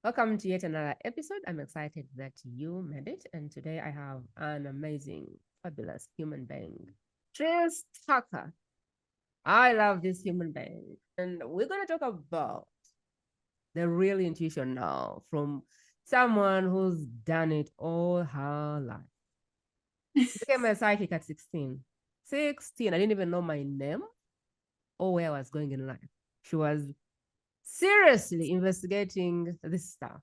Welcome to yet another episode. I'm excited that you made it. And today I have an amazing, fabulous human being, Therese Tucker. I love this human being. And we're going to talk about the real intuition now from someone who's done it all her life. She became a psychic at 16. 16, I didn't even know my name or where I was going in life. She was seriously investigating this stuff.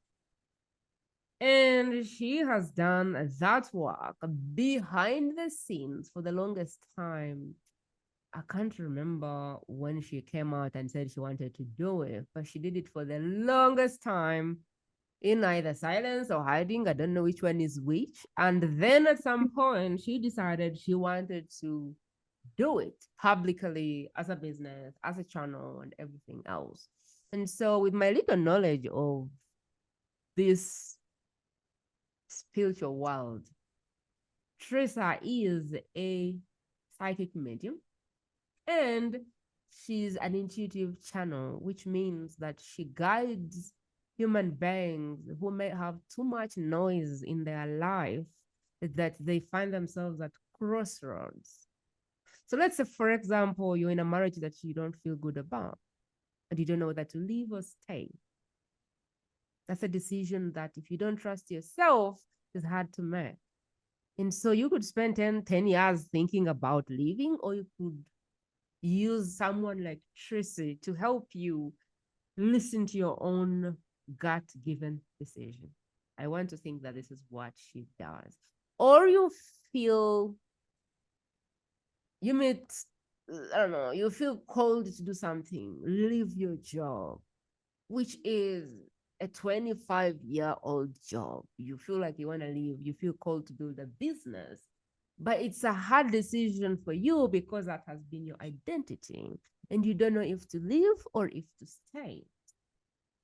And she has done that work behind the scenes for the longest time. I can't remember when she came out and said she wanted to do it, but she did it for the longest time in either silence or hiding. I don't know which one is which. And then at some point, she decided she wanted to do it publicly as a business, as a channel, and everything else. And so, with my little knowledge of this spiritual world, Teresa is a psychic medium and she's an intuitive channel, which means that she guides human beings who may have too much noise in their life that they find themselves at crossroads. So let's say, for example, you're in a marriage that you don't feel good about and you don't know whether to leave or stay. That's a decision that if you don't trust yourself, is hard to make. And so you could spend 10 years thinking about leaving, or you could use someone like Tracy to help you listen to your own gut given decision. I want to think that this is what she does. Or you feel you meet, I don't know, you feel called to do something, leave your job, which is a 25-year-old job. You feel like you want to leave, you feel called to build a business, but it's a hard decision for you because that has been your identity and you don't know if to leave or if to stay.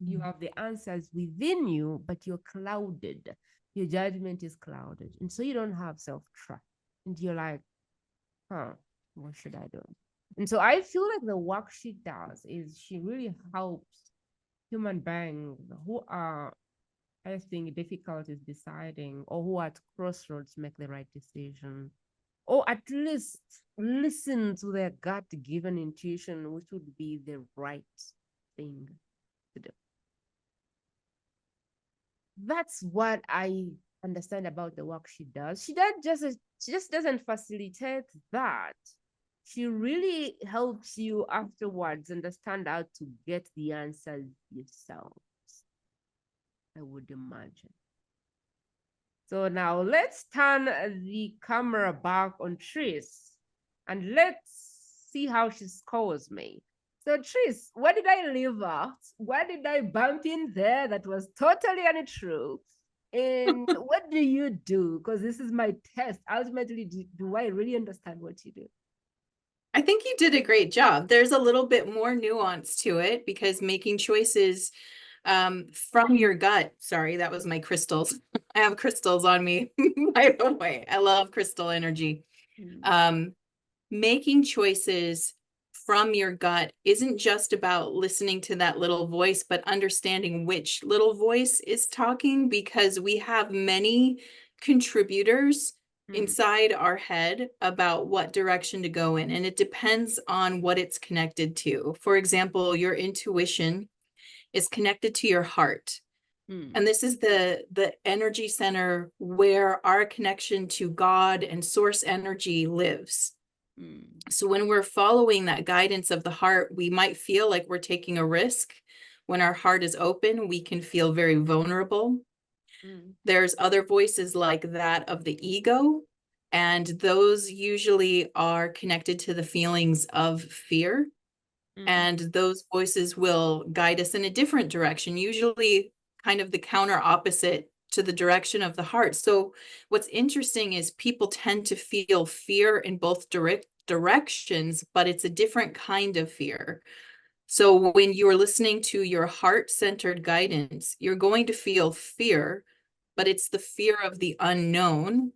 You have the answers within you, but you're clouded. Your judgment is clouded. And so you don't have self-trust. And you're like, what should I do? And so I feel like the work she does is she really helps human beings who are facing difficulties deciding or who are at crossroads make the right decision, or at least listen to their gut given intuition, which would be the right thing to do. That's what I understand about the work she does. She just doesn't facilitate that. She really helps you afterwards understand how to get the answers yourself, I would imagine. So now let's turn the camera back on Tris and let's see how she scores me. So Tris, what did I leave out? What did I bump in there that was totally untrue? And what do you do? Because this is my test. Ultimately, do I really understand what you do? I think you did a great job. There's a little bit more nuance to it because making choices from your gut. Sorry, that was my crystals. I have crystals on me, by the way. I love crystal energy. Um, Making choices from your gut isn't just about listening to that little voice, but understanding which little voice is talking, because we have many contributors inside our head about what direction to go in, and it depends on what it's connected to. For example, your intuition is connected to your heart. And this is the energy center where our connection to God and source energy lives. So when we're following that guidance of the heart, we might feel like we're taking a risk. When our heart is open, we can feel very vulnerable. There's other voices like that of the ego, and those usually are connected to the feelings of fear. And those voices will guide us in a different direction, usually kind of the counter opposite to the direction of the heart. So what's interesting is people tend to feel fear in both directions, but it's a different kind of fear. So when you're listening to your heart-centered guidance, you're going to feel fear, but it's the fear of the unknown.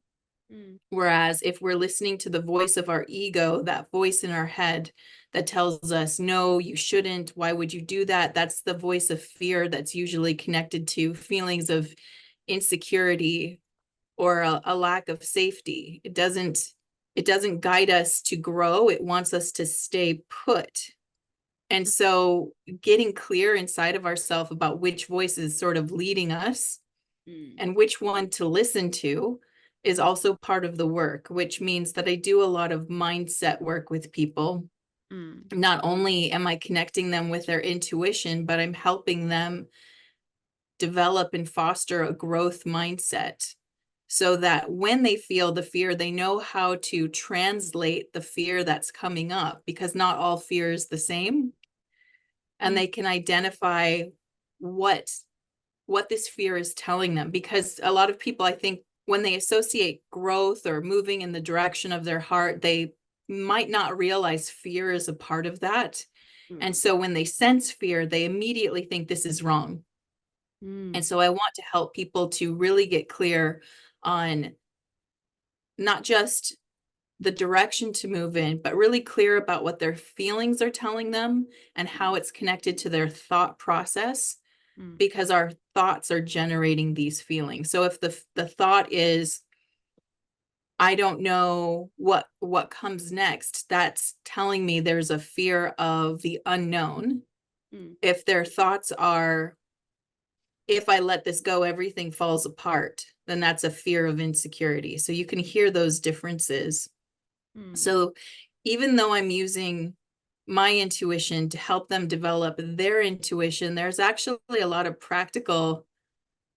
Mm. Whereas if we're listening to the voice of our ego, that voice in our head that tells us, no, you shouldn't, why would you do that? That's the voice of fear that's usually connected to feelings of insecurity or a lack of safety. It doesn't guide us to grow. It wants us to stay put. And so getting clear inside of ourselves about which voice is sort of leading us Mm. and which one to listen to is also part of the work, which means that I do a lot of mindset work with people. Mm. Not only am I connecting them with their intuition, but I'm helping them develop and foster a growth mindset so that when they feel the fear, they know how to translate the fear that's coming up, because not all fear is the same. And Mm. they can identify what this fear is telling them, because a lot of people, I think, when they associate growth or moving in the direction of their heart, they might not realize fear is a part of that. Mm. And so when they sense fear, they immediately think this is wrong. And Mm. so I want to help people to really get clear on not just the direction to move in, but really clear about what their feelings are telling them and how it's connected to their thought process, Mm. because our thoughts are generating these feelings. So if the thought is, I don't know what comes next, that's telling me there's a fear of the unknown. Mm. If their thoughts are, if I let this go, everything falls apart, then that's a fear of insecurity. So you can hear those differences. Mm. So even though I'm using my intuition to help them develop their intuition, there's actually a lot of practical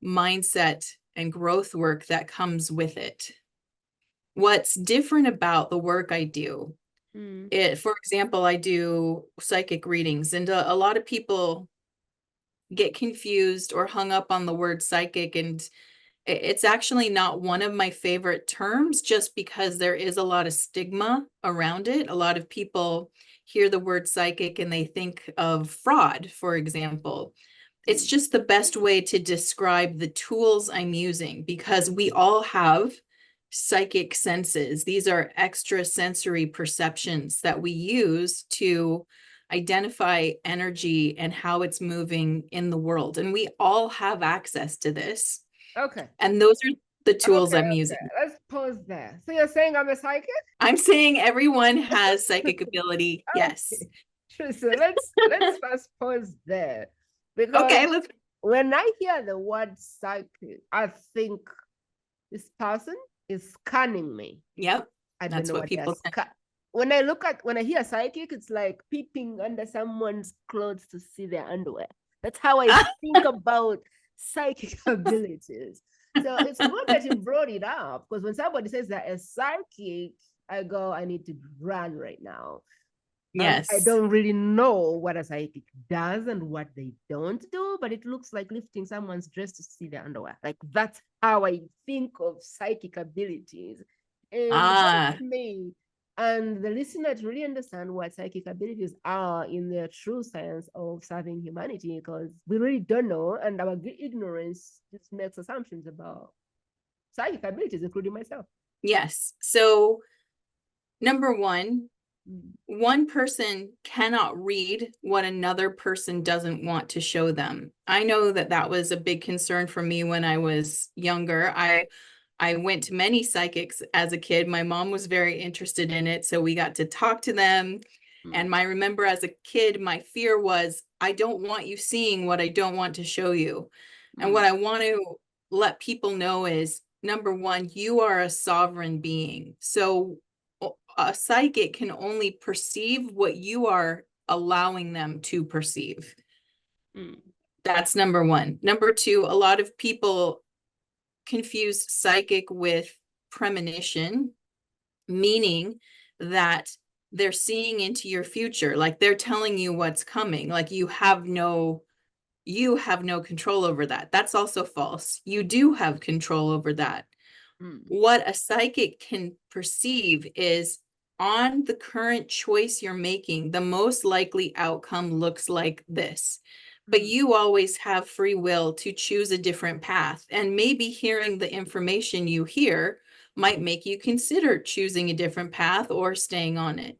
mindset and growth work that comes with it. What's different about the work I do, Mm. for example, I do psychic readings, and a lot of people get confused or hung up on the word psychic, and it's actually not one of my favorite terms, just because there is a lot of stigma around it. A lot of people hear the word psychic and they think of fraud, for example. It's Mm. just the best way to describe the tools I'm using, because we all have psychic senses. These are extra sensory perceptions that we use to identify energy and how it's moving in the world. And we all have access to this. Okay. And those are the tools Okay. I'm Okay. using. Let's pause there. So you're saying I'm a psychic? I'm saying everyone has psychic ability. Yes. Okay. Sure. So let's first pause there, because Okay, let's. when I hear the word psychic, I think this person is scanning me. Yep. I don't That's know what what they're people tend. when I hear psychic, it's like peeping under someone's clothes to see their underwear. That's how I think about psychic abilities. So it's good that you brought it up, because when somebody says they're a psychic, I go, I need to run right now. And I Yes. don't really know what a psychic does and what they don't do, but it looks like lifting someone's dress to see their underwear. Like, that's how I think of psychic abilities. And it Ah, helps me and the listener to really understand what psychic abilities are in their true sense of serving humanity, because we really don't know, and our ignorance just makes assumptions about psychic abilities, including myself. yes. So, number one, Mm. one person cannot read what another person doesn't want to show them. I know that that was a big concern for me when I was younger. I went to many psychics as a kid. My mom was very interested in it, so we got to talk to them. Mm. And I remember as a kid, my fear was, I don't want you seeing what I don't want to show you. And what Mm. I want to let people know is, number one, you are a sovereign being. So a psychic can only perceive what you are allowing them to perceive. Mm. That's number one. Number two, a lot of people confuse psychic with premonition, meaning that they're seeing into your future, like they're telling you what's coming, like you have no control over that. That's also false. You do have control over that. Mm. What a psychic can perceive is, on the current choice you're making, the most likely outcome looks like this. But Mm. you always have free will to choose a different path. And maybe hearing the information you hear might make you consider choosing a different path or staying on it.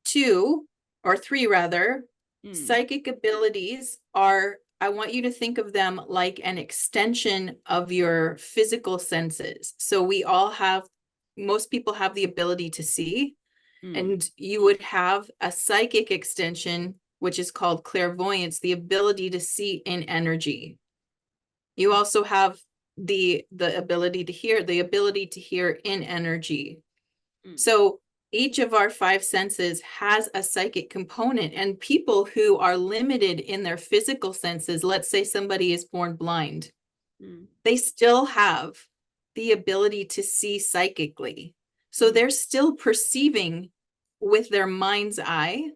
2 or 3 rather, psychic abilities are, I want you to think of them like an extension of your physical senses. So most people have the ability to see, and you would have a psychic extension, which is called clairvoyance, the ability to see in energy. You also have the ability to hear in energy. So each of our 5 senses has a psychic component, and people who are limited in their physical senses, let's say somebody is born blind, they still have the ability to see psychically. So they're still perceiving with their mind's eye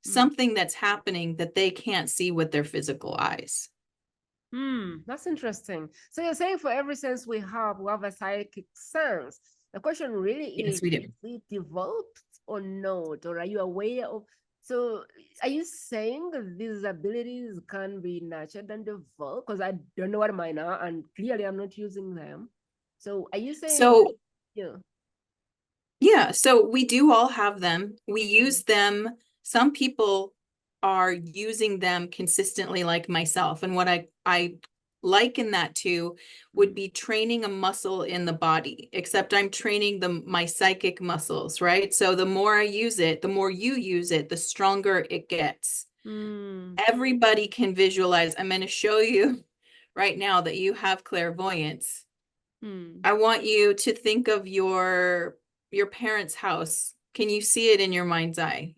something that's happening that they can't see with their physical eyes. That's interesting. So you're saying for every sense we have a psychic sense. The question really Yes, is we do. it developed or not? Or are you aware of? So are you saying that these abilities can be nurtured and developed? Because I don't know what mine are, and clearly I'm not using them. So are you saying, So yeah. yeah, so we do all have them. We use them. Some people are using them consistently, like myself. And what I liken that to would be training a muscle in the body, except I'm training my psychic muscles, right? So the more I use it, the more you use it, the stronger it gets. Everybody can visualize. I'm going to show you right now that you have clairvoyance. I want you to think of your parents' house. Can you see it in your mind's eye?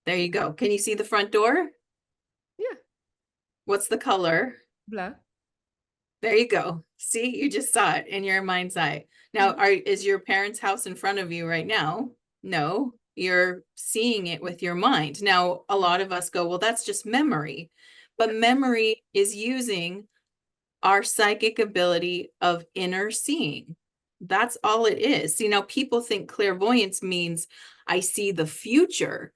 There you go. Can you see the front door? Yeah, What's the color? black. There you go. See, you just saw it in your mind's eye. Now, is your parents' house in front of you right now? No, you're seeing it with your mind. Now, a lot of us go, well, that's just memory. But memory is using our psychic ability of inner seeing. That's all it is. You know, people think clairvoyance means I see the future.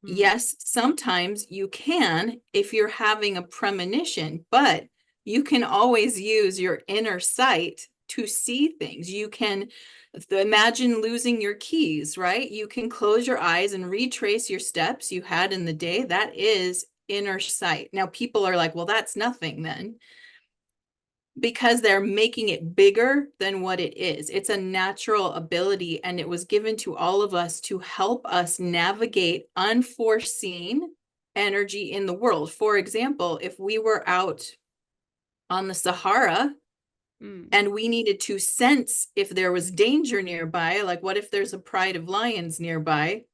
Yes, sometimes you can if you're having a premonition, but you can always use your inner sight to see things. You can imagine losing your keys, right? You can close your eyes and retrace your steps you had in the day. That is inner sight. Now, people are like, well, that's nothing then, because they're making it bigger than what it is. It's a natural ability, and it was given to all of us to help us navigate unforeseen energy in the world. For example, if we were out on the Sahara and we needed to sense if there was danger nearby, like what if there's a pride of lions nearby,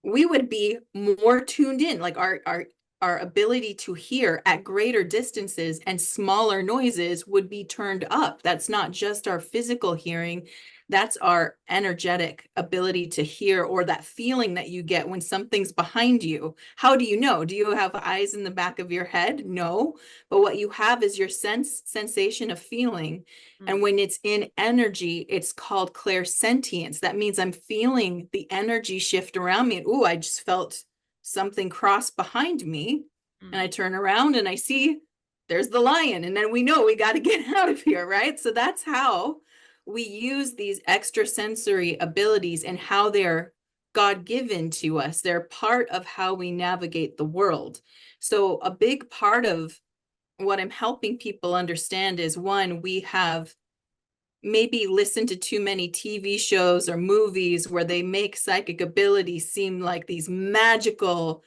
we would be more tuned in, like our ability to hear at greater distances and smaller noises would be turned up. That's not just our physical hearing, that's our energetic ability to hear, or that feeling that you get when something's behind you. How do you know? Do you have eyes in the back of your head? No, but what you have is your sensation of feeling. And when it's in energy, it's called clairsentience. That means I'm feeling the energy shift around me. And ooh, I just felt something cross behind me. And I turn around and I see there's the lion. And then we know we got to get out of here, right? So that's how we use these extrasensory abilities and how they're God-given to us. They're part of how we navigate the world. So a big part of what I'm helping people understand is, one, we have maybe listened to too many TV shows or movies where they make psychic abilities seem like these magical,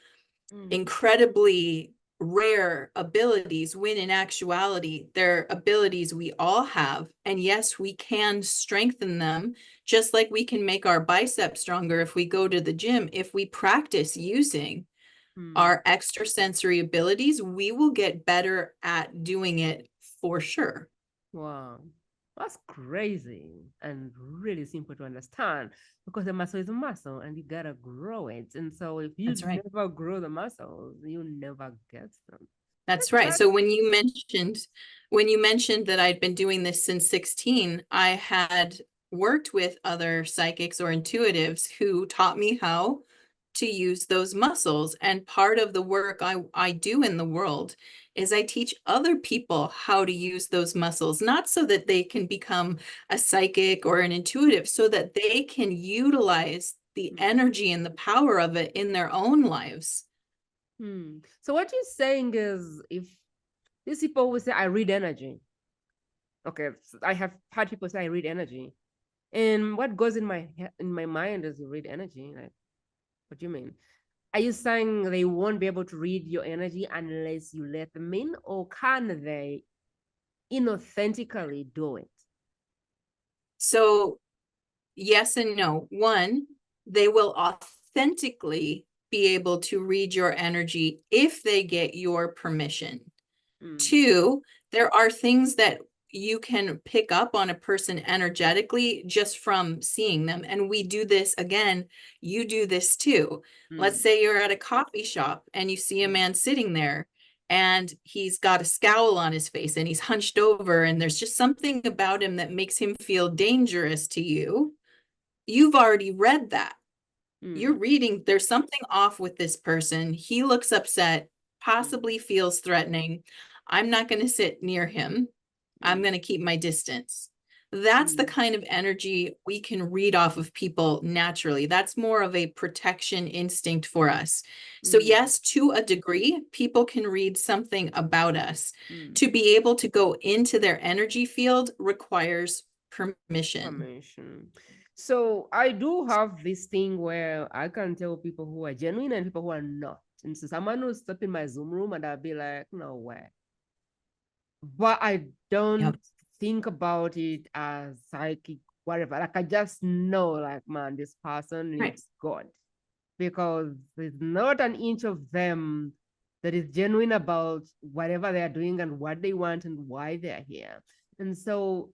incredibly rare abilities, when in actuality, they're abilities we all have. And yes, we can strengthen them, just like we can make our biceps stronger if we go to the gym. If we practice using our extrasensory abilities, we will get better at doing it for sure. Wow. That's crazy and really simple to understand, because the muscle is a muscle and you gotta grow it. And so if you That's right. never grow the muscles, you never get them. That's right. So when you mentioned that I'd been doing this since 16, I had worked with other psychics or intuitives who taught me how to use those muscles. And part of the work I do in the world is I teach other people how to use those muscles, not so that they can become a psychic or an intuitive, so that they can utilize the energy and the power of it in their own lives. So what you're saying is, if these people will say, I read energy. Okay, I have had people say I read energy. And what goes in my mind is, you read energy. Like, what do you mean? Are you saying they won't be able to read your energy unless you let them in, or can they inauthentically do it? So yes and no. One, they will authentically be able to read your energy if they get your permission. Two, there are things that you can pick up on a person energetically just from seeing them. And we do this again, you do this too. Let's say you're at a coffee shop and you see a man sitting there and he's got a scowl on his face and he's hunched over, and there's just something about him that makes him feel dangerous to you. You've already read that. You're reading, there's something off with this person. He looks upset, possibly feels threatening. I'm not going to sit near him. I'm going to keep my distance. That's the kind of energy we can read off of people naturally. That's more of a protection instinct for us. So yes, to a degree, people can read something about us. To be able to go into their energy field requires permission. So I do have this thing where I can tell people who are genuine and people who are not. And so someone will step in my Zoom room and I'll be like, no way. But I don't think about it as psychic, whatever. Like, I just know, like, man, this person needs God. Because there's not an inch of them that is genuine about whatever they're doing and what they want and why they're here. And so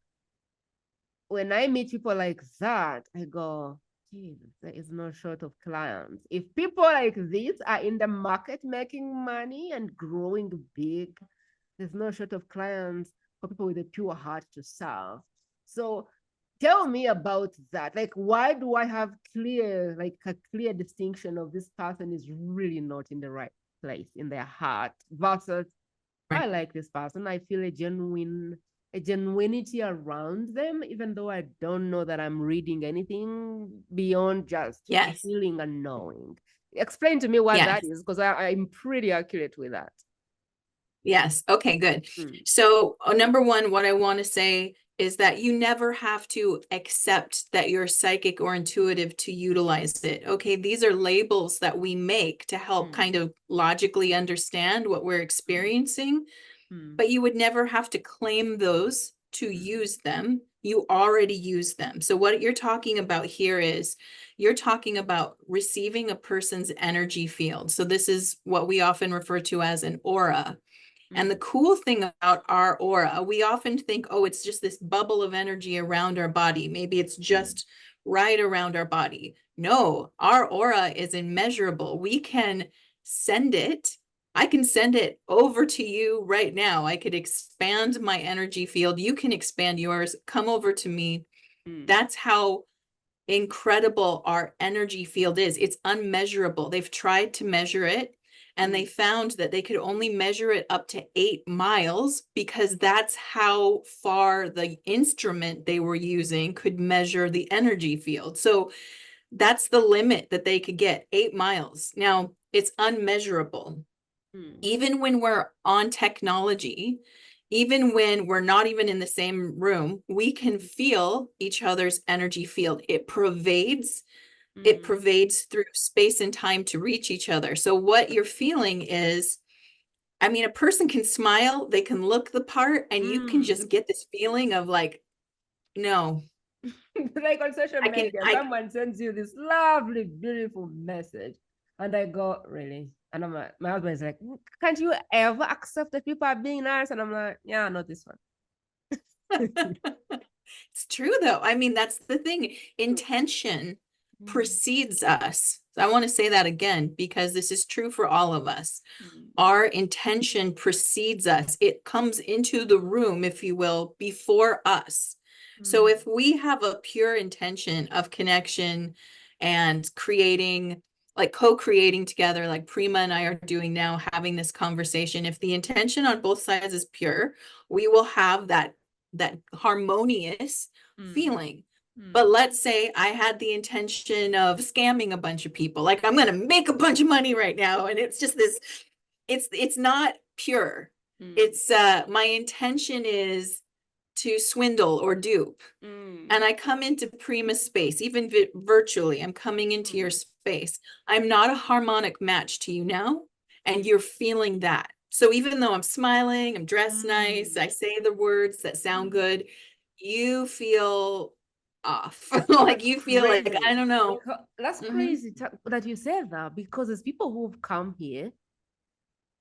when I meet people like that, I go, Jesus, there is no short of clients. If people like this are in the market making money and growing big, there's no short of clients for people with a pure heart to serve. So tell me about that. Like, why do I have a clear distinction of this person is really not in the right place in their heart versus I like this person. I feel a genuinity around them, even though I don't know that I'm reading anything beyond just feeling and knowing. Explain to me what that is, because I'm pretty accurate with that. Yes. Okay, good. So number one, what I want to say is that you never have to accept that you're psychic or intuitive to utilize it. Okay, these are labels that we make to help kind of logically understand what we're experiencing, but you would never have to claim those to use them. You already use them. So what you're talking about here is you're talking about receiving a person's energy field. So this is what we often refer to as an aura. And the cool thing about our aura, we often think, oh, it's just this bubble of energy around our body. Maybe it's just right around our body. No, our aura is immeasurable. We can send it. I can send it over to you right now. I could expand my energy field. You can expand yours. Come over to me. That's how incredible our energy field is. It's unmeasurable. They've tried to measure it, and they found that they could only measure it up to 8 miles because that's how far the instrument they were using could measure the energy field. So that's the limit that they could get, 8 miles. Now, it's unmeasurable. Even when we're on technology, even when we're not even in the same room, we can feel each other's energy field. It pervades through space and time to reach each other. So what you're feeling is, I mean, a person can smile, they can look the part, and you can just get this feeling of like, no. Like on social media, someone sends you this lovely, beautiful message. And I go, really? And I'm like, my husband is like, can't you ever accept that people are being nice? And I'm like, yeah, not this one. It's true though. I mean, that's the thing. Intention precedes us. So I want to say that again, because this is true for all of us. Our intention precedes us. It comes into the room, if you will, before us. So if we have a pure intention of connection and creating like co-creating together, like Prima and I are doing now, having this conversation, if the intention on both sides is pure, we will have that harmonious feeling. But let's say I had the intention of scamming a bunch of people, like I'm going to make a bunch of money right now, and it's just this, it's not pure. It's my intention is to swindle or dupe. And I come into Prima space, even virtually, I'm coming into your space. I'm not a harmonic match to you now, and you're feeling that. So even though I'm smiling, I'm dressed nice, I say the words that sound good, you feel off. Like you feel like, Crazy. I don't know. That's crazy that you said that, because there's people who've come here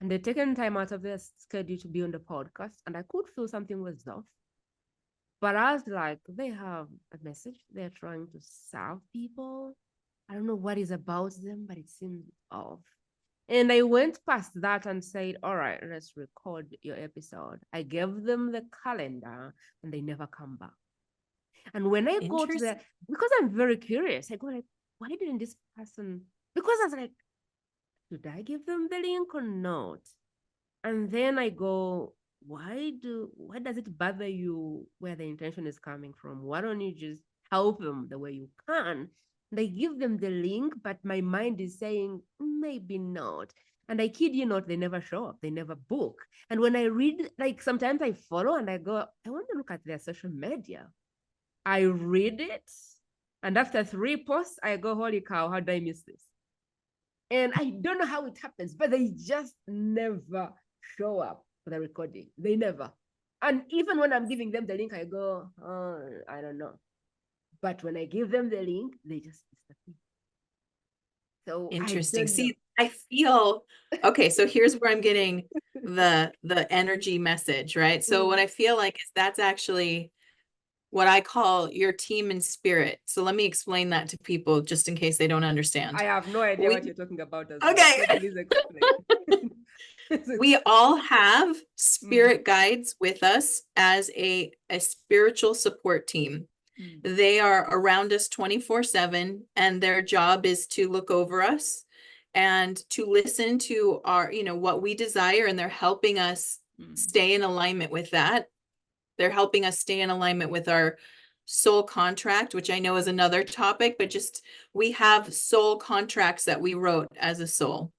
and they've taken time out of their schedule to be on the podcast, and I could feel something was off. But I was like, they have a message. They're trying to serve people. I don't know what is about them, but it seems off. And I went past that and said, all right, let's record your episode. I gave them the calendar and they never come back. And when I go to the, because I'm very curious, I go like, why didn't this person? Because I was like, should I give them the link or not? And then I go, why does it bother you where the intention is coming from? Why don't you just help them the way you can? And I give them the link, but my mind is saying, maybe not. And I kid you not, they never show up, they never book. And when I read, like sometimes I follow and I go, I want to look at their social media. I read it, and after 3 posts, I go, holy cow, how did I miss this? And I don't know how it happens, but they just never show up for the recording. They never. And even when I'm giving them the link, I go, oh, I don't know. But when I give them the link, they just disappear. So interesting. See, I feel okay. So here's where I'm getting the energy message, right? So what I feel like is that's actually what I call your team in spirit. So let me explain that to people just in case they don't understand. I have no idea what you're talking about. Okay. So please explain. We all have spirit guides with us as a spiritual support team. They are around us 24/7, and their job is to look over us and to listen to our, what we desire, and they're helping us stay in alignment with that. They're helping us stay in alignment with our soul contract, which I know is another topic, but just we have soul contracts that we wrote as a soul.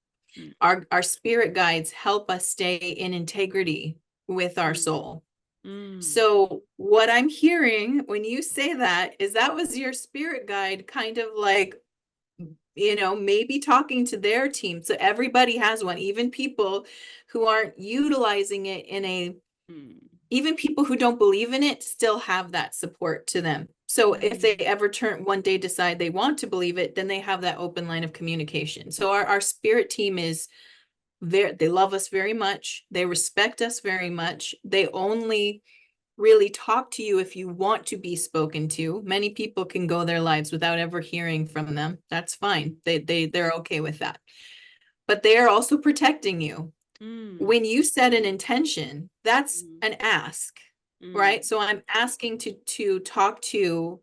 Our spirit guides help us stay in integrity with our soul. So what I'm hearing when you say that is that was your spirit guide kind of like, maybe talking to their team. So everybody has one, even people who aren't utilizing it even people who don't believe in it still have that support to them. So if they ever one day decide they want to believe it, then they have that open line of communication. So our spirit team is they love us very much. They respect us very much. They only really talk to you if you want to be spoken to. Many people can go their lives without ever hearing from them. That's fine. They're okay with that. But they are also protecting you. When you set an intention, that's an ask, right? So I'm asking to talk to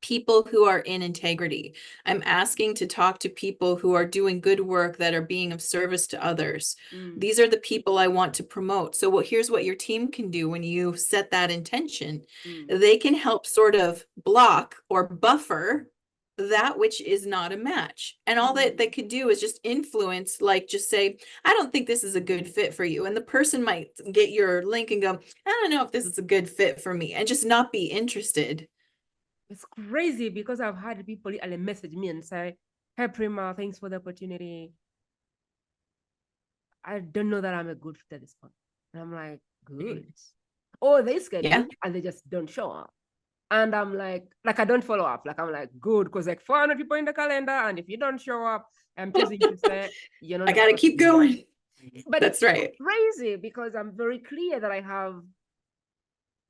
people who are in integrity. I'm asking to talk to people who are doing good work, that are being of service to others. These are the people I want to promote. So here's what your team can do when you set that intention. They can help sort of block or buffer that which is not a match. And all that they could do is just influence, like just say, I don't think this is a good fit for you. And the person might get your link and go, I don't know if this is a good fit for me, and just not be interested. It's crazy because I've had people message me and say, hey, Prima, thanks for the opportunity. I don't know that I'm a good fit at this point. And I'm like, good. Or they schedule and they just don't show up. And I'm like I don't follow up. Like, I'm like, good, because like 400 people in the calendar, and if you don't show up, I'm choosing to say, I got to keep going. But that's right. Crazy, because I'm very clear that I have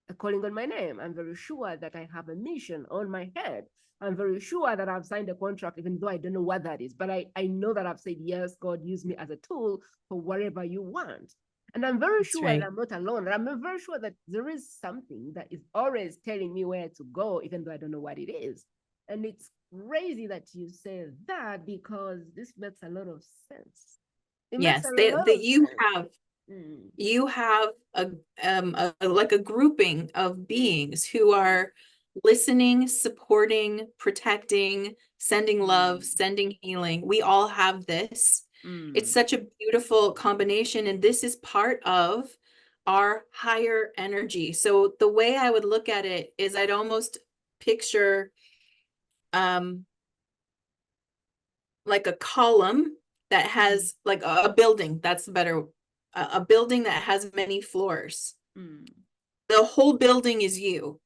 a calling on my name. I'm very sure that I have a mission on my head. I'm very sure that I've signed a contract, even though I don't know what that is. But I know that I've said, yes, God, use me as a tool for whatever you want. And I'm very sure that I'm not alone. I'm very sure that there is something that is always telling me where to go, even though I don't know what it is. And it's crazy that you say that because this makes a lot of sense. It makes Yes, a they lot that of sense. Mm, you have a like a grouping of mm, beings who mm, are listening, supporting, protecting, sending love, mm, sending healing. We all have this. It's mm, such a beautiful combination, and this is part of our higher energy. So the way I would look at it is I'd almost picture um like a column that mm, has like a building, that's the better, a building that has many floors. mm, The whole building is you.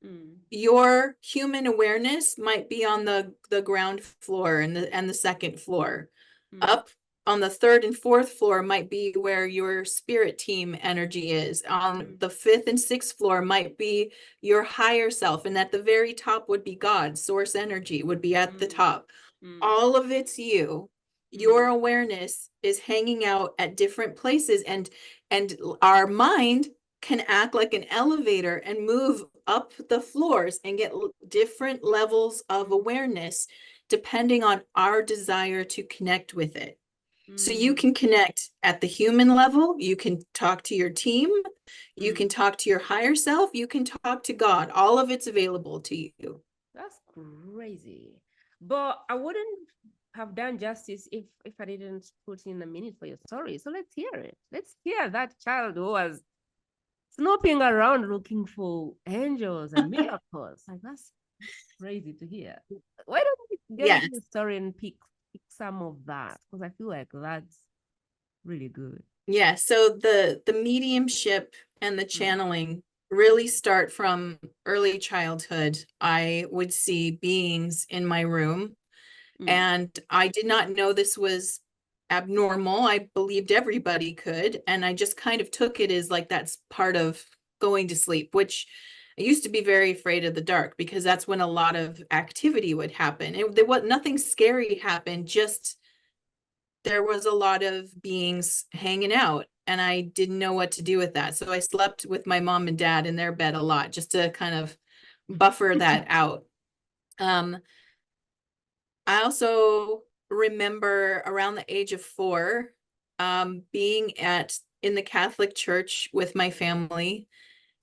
mm, Your human awareness might be on the ground floor and the second floor. mm, Up on the third and fourth floor might be where your spirit team energy is. On mm, the fifth and sixth floor might be your higher self, and at the very top would be God. Source energy would be at the mm, top. mm, All of it's you. Your mm, awareness is hanging out at different places, and our mind can act like an elevator and move up the floors and get different levels of mm, awareness depending on our desire to connect with it. So you mm, can connect at the human level, you can talk to your team, you can mm. talk to your higher self, you can talk to God. All of it's available to you. That's crazy. But I wouldn't have done justice if I didn't put in a minute for your story. So let's hear it. Let's hear that child who was snooping around looking for angels and miracles. Like that's crazy to hear. Why don't we get into Yes. the story and pick some of that? Because I feel like that's really good. Yeah, so the mediumship and the Mm, channeling really start from early childhood. I would see beings in my room, mm, and I did not know this was abnormal. I believed everybody could, and I just kind of took it as like that's part of going to sleep, which I used to be very afraid of the dark because that's when a lot of activity would happen. There was nothing scary happened, just there was a lot of beings hanging out, and I didn't know what to do with that. So I slept with my mom and dad in their bed a lot just to kind of buffer that out. Um, I also remember around the age of 4, being at in the Catholic Church with my family,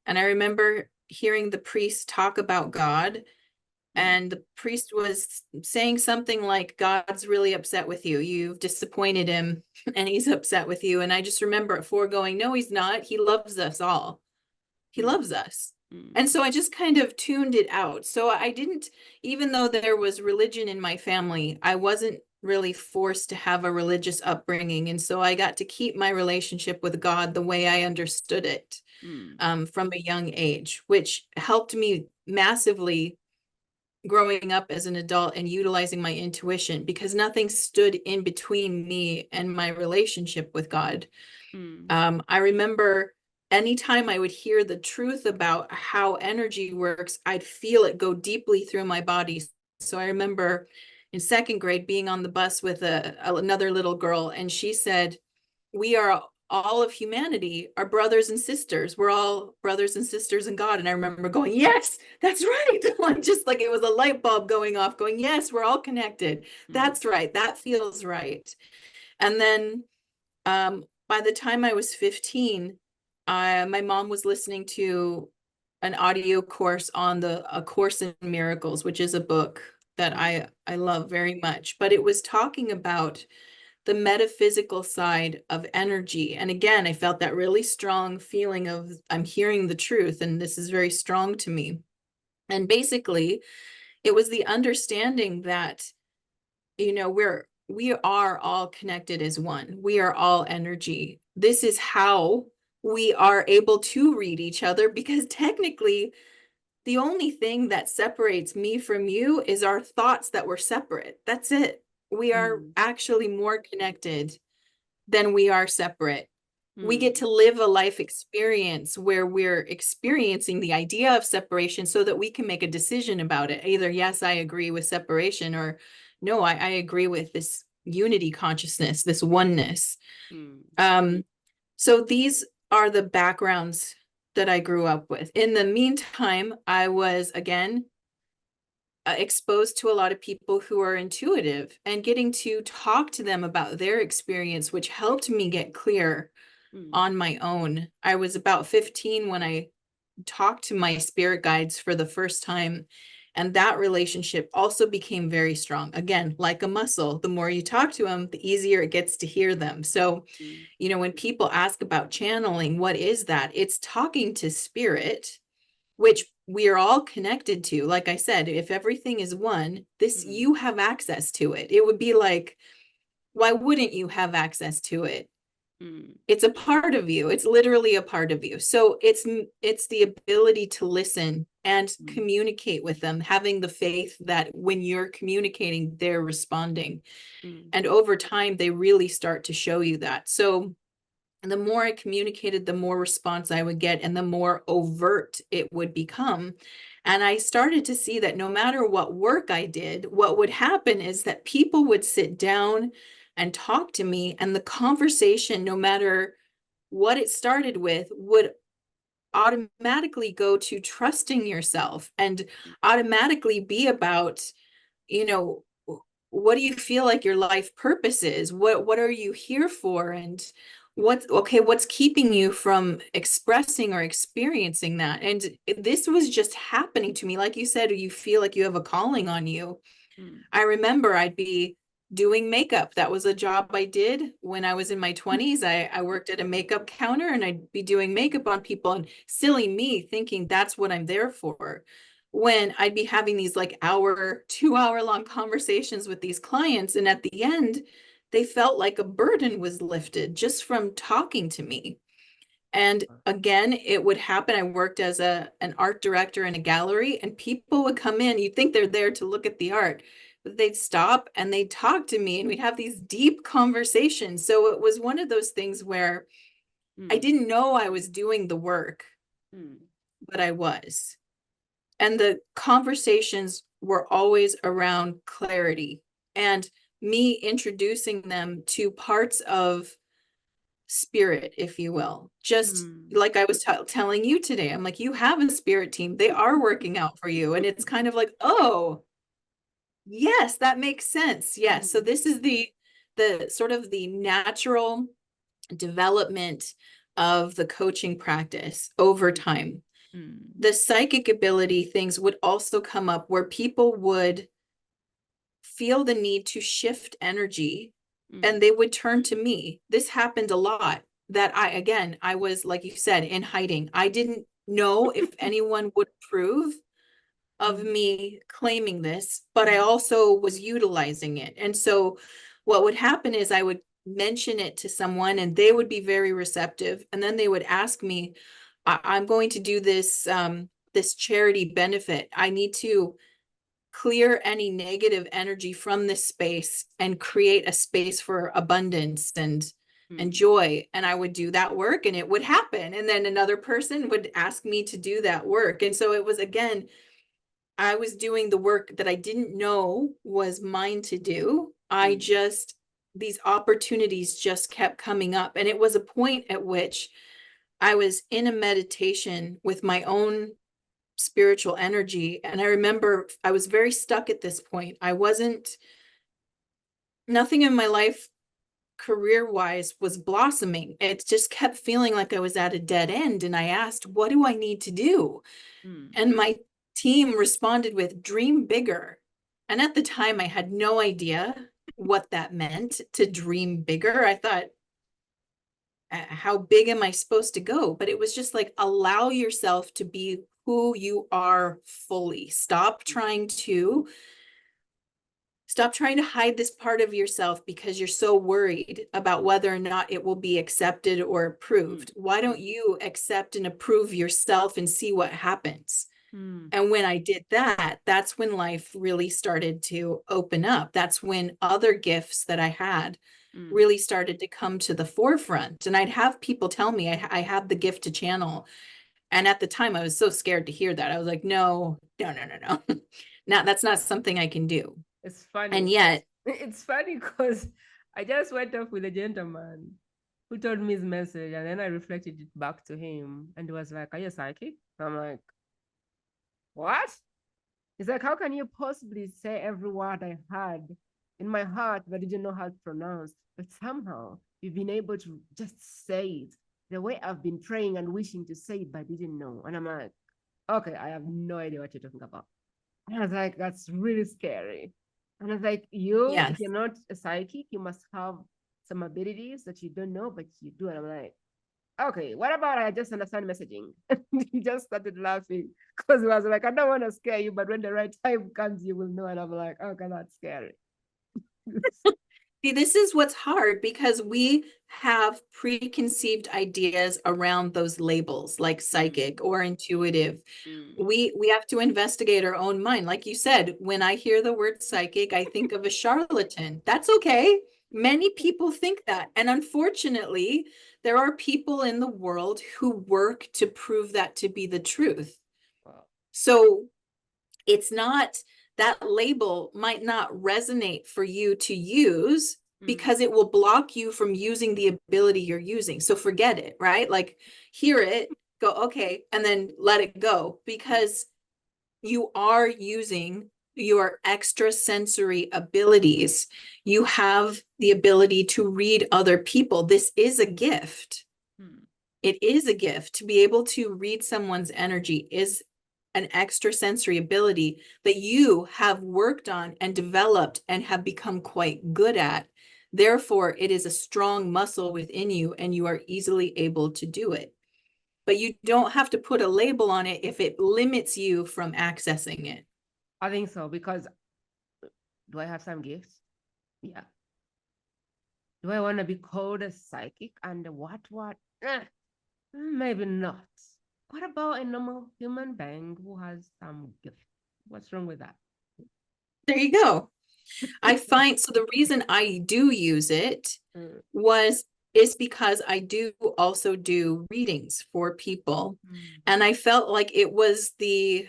and I remember hearing the priest talk about God, mm, and the priest was saying something like, God's really upset with you. You've disappointed him and he's upset with you. And I just remember at 4 going, no, he's not. He loves us all. He mm, loves us. And mm, so I just kind of tuned it out. So I didn't, even though there was religion in my family, I wasn't really forced to have a religious upbringing. And so I got to keep my relationship with God the way I understood it, mm, from a young age, which helped me massively growing up as an adult and utilizing my intuition because nothing stood in between me and my relationship with God. mm, I remember anytime I would hear the truth about how energy works, I'd feel it go deeply through my body. So I remember in second grade being on the bus with another little girl, and she said, we are all of humanity are brothers and sisters. We're all brothers and sisters in God. And I remember going, yes, that's right. Like just like it was a light bulb going off, going, yes, we're all connected. mm, That's right. That feels right. And then by the time I was 15, my mom was listening to an audio course on the A Course in Miracles, which is a book that mm, I love very much. But it was talking about the metaphysical side of energy. And again, I felt that really strong feeling of I'm hearing the truth, and this is very strong to me. And basically, it was the understanding that, we are all connected as one. We are all energy. This is how we are able to read each other because technically the only thing that separates me from you is our thoughts that we're separate. That's it. We are mm, actually more connected than we are separate. We get mm, to live a life experience where we're experiencing the idea of separation so that we can make a decision about it. Either, yes, I agree with separation, or no, I agree with this unity consciousness, this oneness. mm, Um, so these are the backgrounds that I grew up with. In the meantime, I was again exposed to a lot of people who are intuitive and getting to talk to them about their experience, which helped me get clear on my own. I was about 15 when I talked to my spirit guides for the first time. And that relationship also became very strong. Again, like a muscle, the more you talk to them, the easier it gets to hear them. So, you know, when people ask about channeling, what is that? It's talking to spirit, which we are all connected to. Like I said, if everything is one, this, you have access to it. It would be like, why wouldn't you have access to it? It's a part of you. It's literally a part of you. So it's the ability to listen and communicate with them, having the faith that when you're communicating, they're responding. And over time, they really start to show you that. So the more I communicated, the more response I would get and the more overt it would become. And I started to see that no matter what work I did, what would happen is that people would sit down and talk to me, and the conversation, no matter what it started with, would automatically go to trusting yourself and automatically be about, you know, what do you feel like your life purpose is? What are you here for? And what's keeping you from expressing or experiencing that? And this was just happening to me. Like you said, you feel like you have a calling on you. I remember I'd be doing makeup. That was a job I did when I was in my 20s. I worked at a makeup counter and I'd be doing makeup on people, and silly me thinking that's what I'm there for. When I'd be having these like 2 hour long conversations with these clients. And at the end, they felt like a burden was lifted just from talking to me. And again, it would happen. I worked as an art director in a gallery, and people would come in. You'd think they're there to look at the art, but they'd stop and they'd talk to me, and we'd have these deep conversations. So it was one of those things where I didn't know I was doing the work, but I was. And the conversations were always around clarity and me introducing them to parts of spirit, if you will. Just like I was telling you today, I'm like, you have a spirit team. They are working out for you. And it's kind of like, oh, yes, that makes sense. Yes. So this is the sort of the natural development of the coaching practice over time. The psychic ability things would also come up where people would feel the need to shift energy and they would turn to me. This happened a lot. That I was, like you said, in hiding. I didn't know if anyone would approve of me claiming this, but I also was utilizing it. And so what would happen is I would mention it to someone and they would be very receptive. And then they would ask me, I'm going to do this, this charity benefit. I need to clear any negative energy from this space and create a space for abundance and joy. And I would do that work and it would happen. And then another person would ask me to do that work. And so it was, again, I was doing the work that I didn't know was mine to do. These opportunities just kept coming up. And it was a point at which I was in a meditation with my own spiritual energy. And I remember I was very stuck at this point. Nothing in my life career-wise was blossoming. It just kept feeling like I was at a dead end. And I asked, what do I need to do? And my team responded with dream bigger. And at the time, I had no idea what that meant, to dream bigger. I thought, how big am I supposed to go? But it was just like, allow yourself to be who you are fully. Stop trying to hide this part of yourself because you're so worried about whether or not it will be accepted or approved. Why don't you accept and approve yourself and see what happens? And when I did that, that's when life really started to open up. That's when other gifts that I had really started to come to the forefront. And I'd have people tell me I have the gift to channel. And at the time, I was so scared to hear that. I was like, no. Now that's not something I can do. It's funny. And yet, it's funny because I just went off with a gentleman who told me his message, and then I reflected it back to him, and he was like, "Are you psychic?" I'm like, "What?" It's like, how can you possibly say every word I had in my heart but didn't know how to pronounce? But somehow you've been able to just say it the way I've been praying and wishing to say it but didn't know. And I'm like, okay, I have no idea what you're talking about. And I was like, that's really scary. And I was like, you, if Yes. you're not a psychic, you must have some abilities that you don't know, but you do. And I'm like, okay, what about I just understand messaging? And he just started laughing because he was like, I don't want to scare you, but when the right time comes, you will know. And I'm like, okay, that's scary. See, this is what's hard because we have preconceived ideas around those labels like Mm, psychic or intuitive. mm, We have to investigate our own mind. Like you said, when I hear the word psychic, I think of a charlatan. That's okay. Many people think that. And unfortunately, there are people in the world who work to prove that to be the truth. wow. So it's not, that label might not resonate for you to use Mm, because it will block you from using the ability you're using. So forget it, right? Like hear it, go, okay, and then let it go mm, because you are using your extrasensory abilities. You have the ability to read other people. This is a gift. mm. It is a gift to be able to read someone's energy is an extrasensory ability that you have worked on and developed and have become quite good at. Therefore, it is a strong muscle within you and you are easily able to do it. But you don't have to put a label on it if it limits you from accessing it. I think so because do I have some gifts? Yeah. Do I want to be called a psychic? And what? Maybe not. What about a normal human being who has some gift? What's wrong with that? There you go. I find so the reason I do use it Mm, was is because I do also do readings for people. mm, And I felt like it was the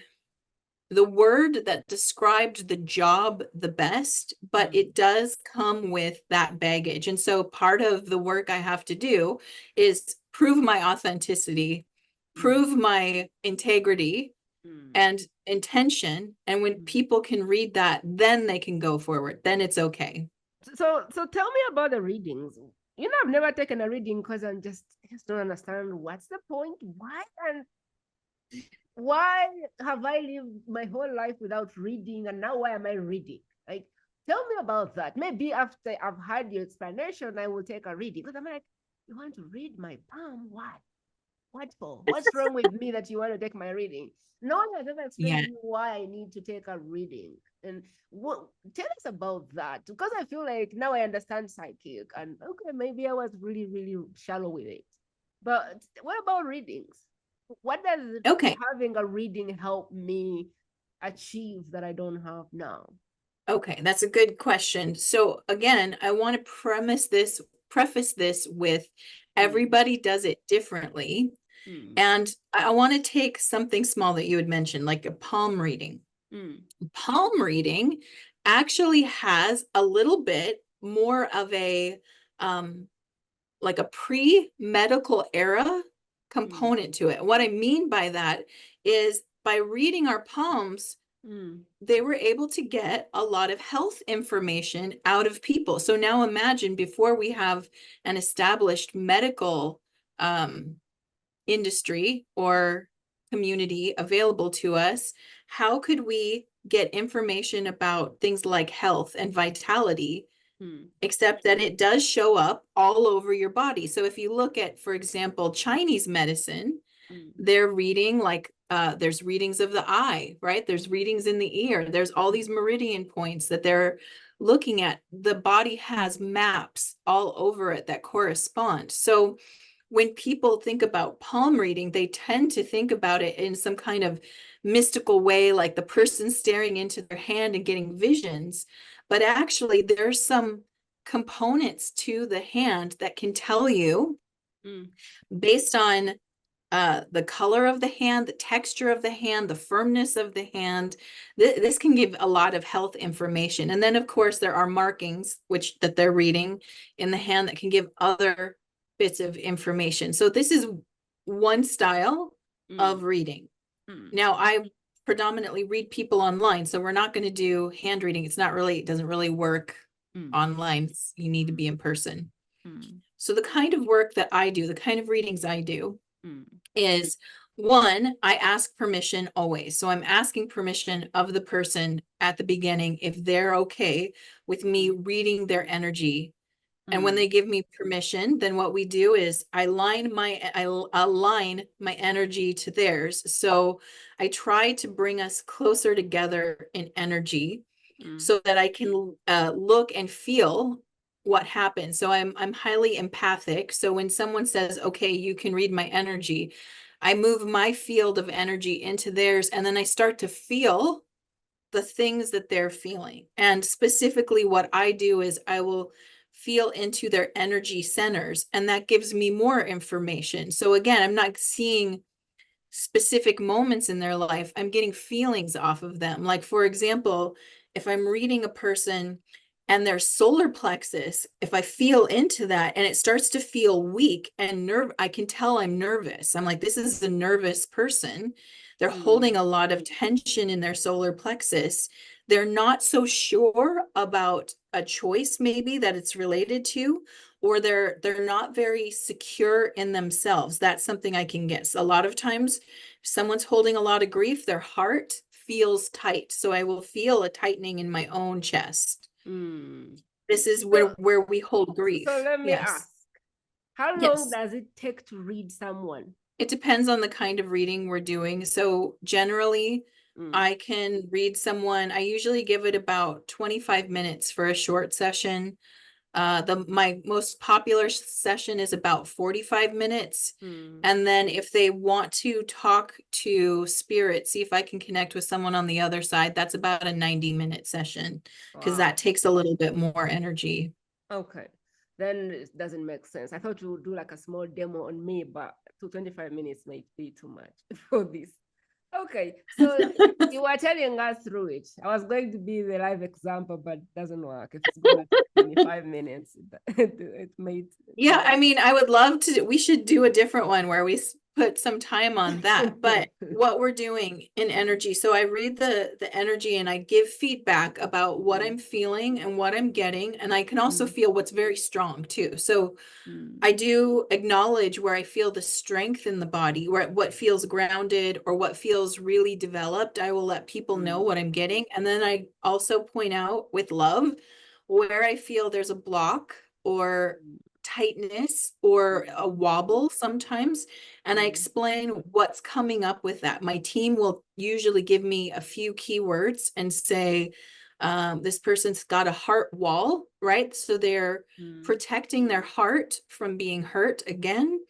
word that described the job the best, but mm, it does come with that baggage. And so part of the work I have to do is prove my authenticity, mm, prove my integrity mm, and intention. And when mm. people can read that, then they can go forward. Then it's okay. So tell me about the readings. You know, I've never taken a reading because I just don't understand what's the point. And why have I lived my whole life without reading, and now why am I reading? Like, tell me about that. Maybe after I've had your explanation, I will take a reading because I'm like, you want to read my palm? Why? What for? What's wrong with me that you want to take my reading? No one has ever explained Yeah. to me why I need to take a reading. And what tell us about that? Because I feel like now I understand psychic and okay, maybe I was really, really shallow with it. But what about readings? What does Okay. having a reading help me achieve that I don't have now? Okay, that's a good question. So again, I want to preface this with Mm, everybody does it differently. mm, And I want to take something small that you had mentioned, like a palm reading. mm, Palm reading actually has a little bit more of a like a pre-medical era mm, component to it. What I mean by that is by reading our palms, mm, they were able to get a lot of health information out of people. So now imagine before we have an established medical um, industry or community available to us, how could we get information about things like health and vitality, mm, except that it does show up all over your body? So if you look at, for example, Chinese medicine, mm, they're reading like there's readings of the eye, right? There's readings in the ear. There's all these meridian points that they're looking at. The body has maps all over it that correspond. So when people think about palm reading, they tend to think about it in some kind of mystical way, like the person staring into their hand and getting visions. But actually, there's some components to the hand that can tell you mm, based on the color of the hand, the texture of the hand, the firmness of the hand. This can give a lot of health information. And then, of course, there are markings which that they're reading in the hand that can give other bits of information. So this is one style mm, of reading. mm, Now, I predominantly read people online. So we're not going to do hand reading. It doesn't really work online. You need to be in person. So the kind of work that I do, the kind of readings I do is, one, I ask permission always. So I'm asking permission of the person at the beginning if they're okay with me reading their energy. And when they give me permission, then what we do is I align my energy to theirs. So I try to bring us closer together in energy so that I can look and feel what happens. So I'm highly empathic. So when someone says, okay, you can read my energy, I move my field of energy into theirs, and then I start to feel the things that they're feeling. And specifically what I do is I will feel into their energy centers, and that gives me more information. So again, I'm not seeing specific moments in their life, I'm getting feelings off of them. Like, for example, if I'm reading a person and their solar plexus, if I feel into that and it starts to feel weak and I can tell I'm nervous. I'm like, this is a nervous person. They're holding a lot of tension in their solar plexus. They're not so sure about a choice maybe that it's related to, or they're not very secure in themselves. That's something I can guess. A lot of times, if someone's holding a lot of grief, their heart feels tight. So I will feel a tightening in my own chest. This is where we hold grief. So let me ask, how long Yes. does it take to read someone? It depends on the kind of reading we're doing. So generally, I can read someone. I usually give it about 25 minutes for a short session. My most popular session is about 45 minutes. And then if they want to talk to spirit, see if I can connect with someone on the other side, that's about a 90-minute session, because that takes a little bit more energy. Okay. Then it doesn't make sense. I thought you would do like a small demo on me, but 25 minutes might be too much for this. Okay, so you were telling us through it. I was going to be the live example, but it doesn't work. If it's going to take 25 minutes, it made... Yeah, I mean, I would love to, we should do a different one where we put some time on that. But what we're doing in energy, so I read the energy and I give feedback about what I'm feeling and what I'm getting. And I can also feel what's very strong too. So I do acknowledge where I feel the strength in the body, where what feels grounded or what feels really developed. I will let people know what I'm getting. And then I also point out with love where I feel there's a block or tightness or a wobble sometimes. And I explain what's coming up with that. My team will usually give me a few keywords and say, this person's got a heart wall, right? So they're protecting their heart from being hurt again.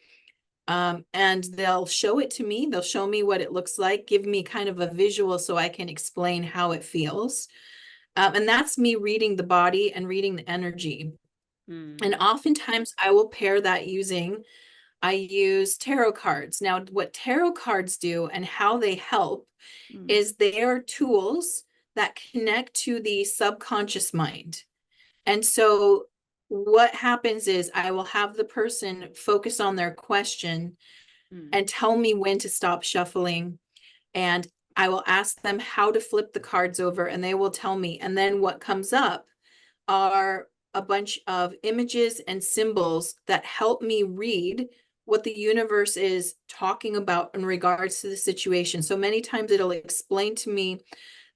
And they'll show it to me. They'll show me what it looks like, give me kind of a visual so I can explain how it feels. And that's me reading the body and reading the energy. And oftentimes I will pair that I use tarot cards. Now, what tarot cards do and how they help is they are tools that connect to the subconscious mind. And so what happens is I will have the person focus on their question and tell me when to stop shuffling. And I will ask them how to flip the cards over, and they will tell me. And then what comes up are a bunch of images and symbols that help me read what the universe is talking about in regards to the situation. So many times it'll explain to me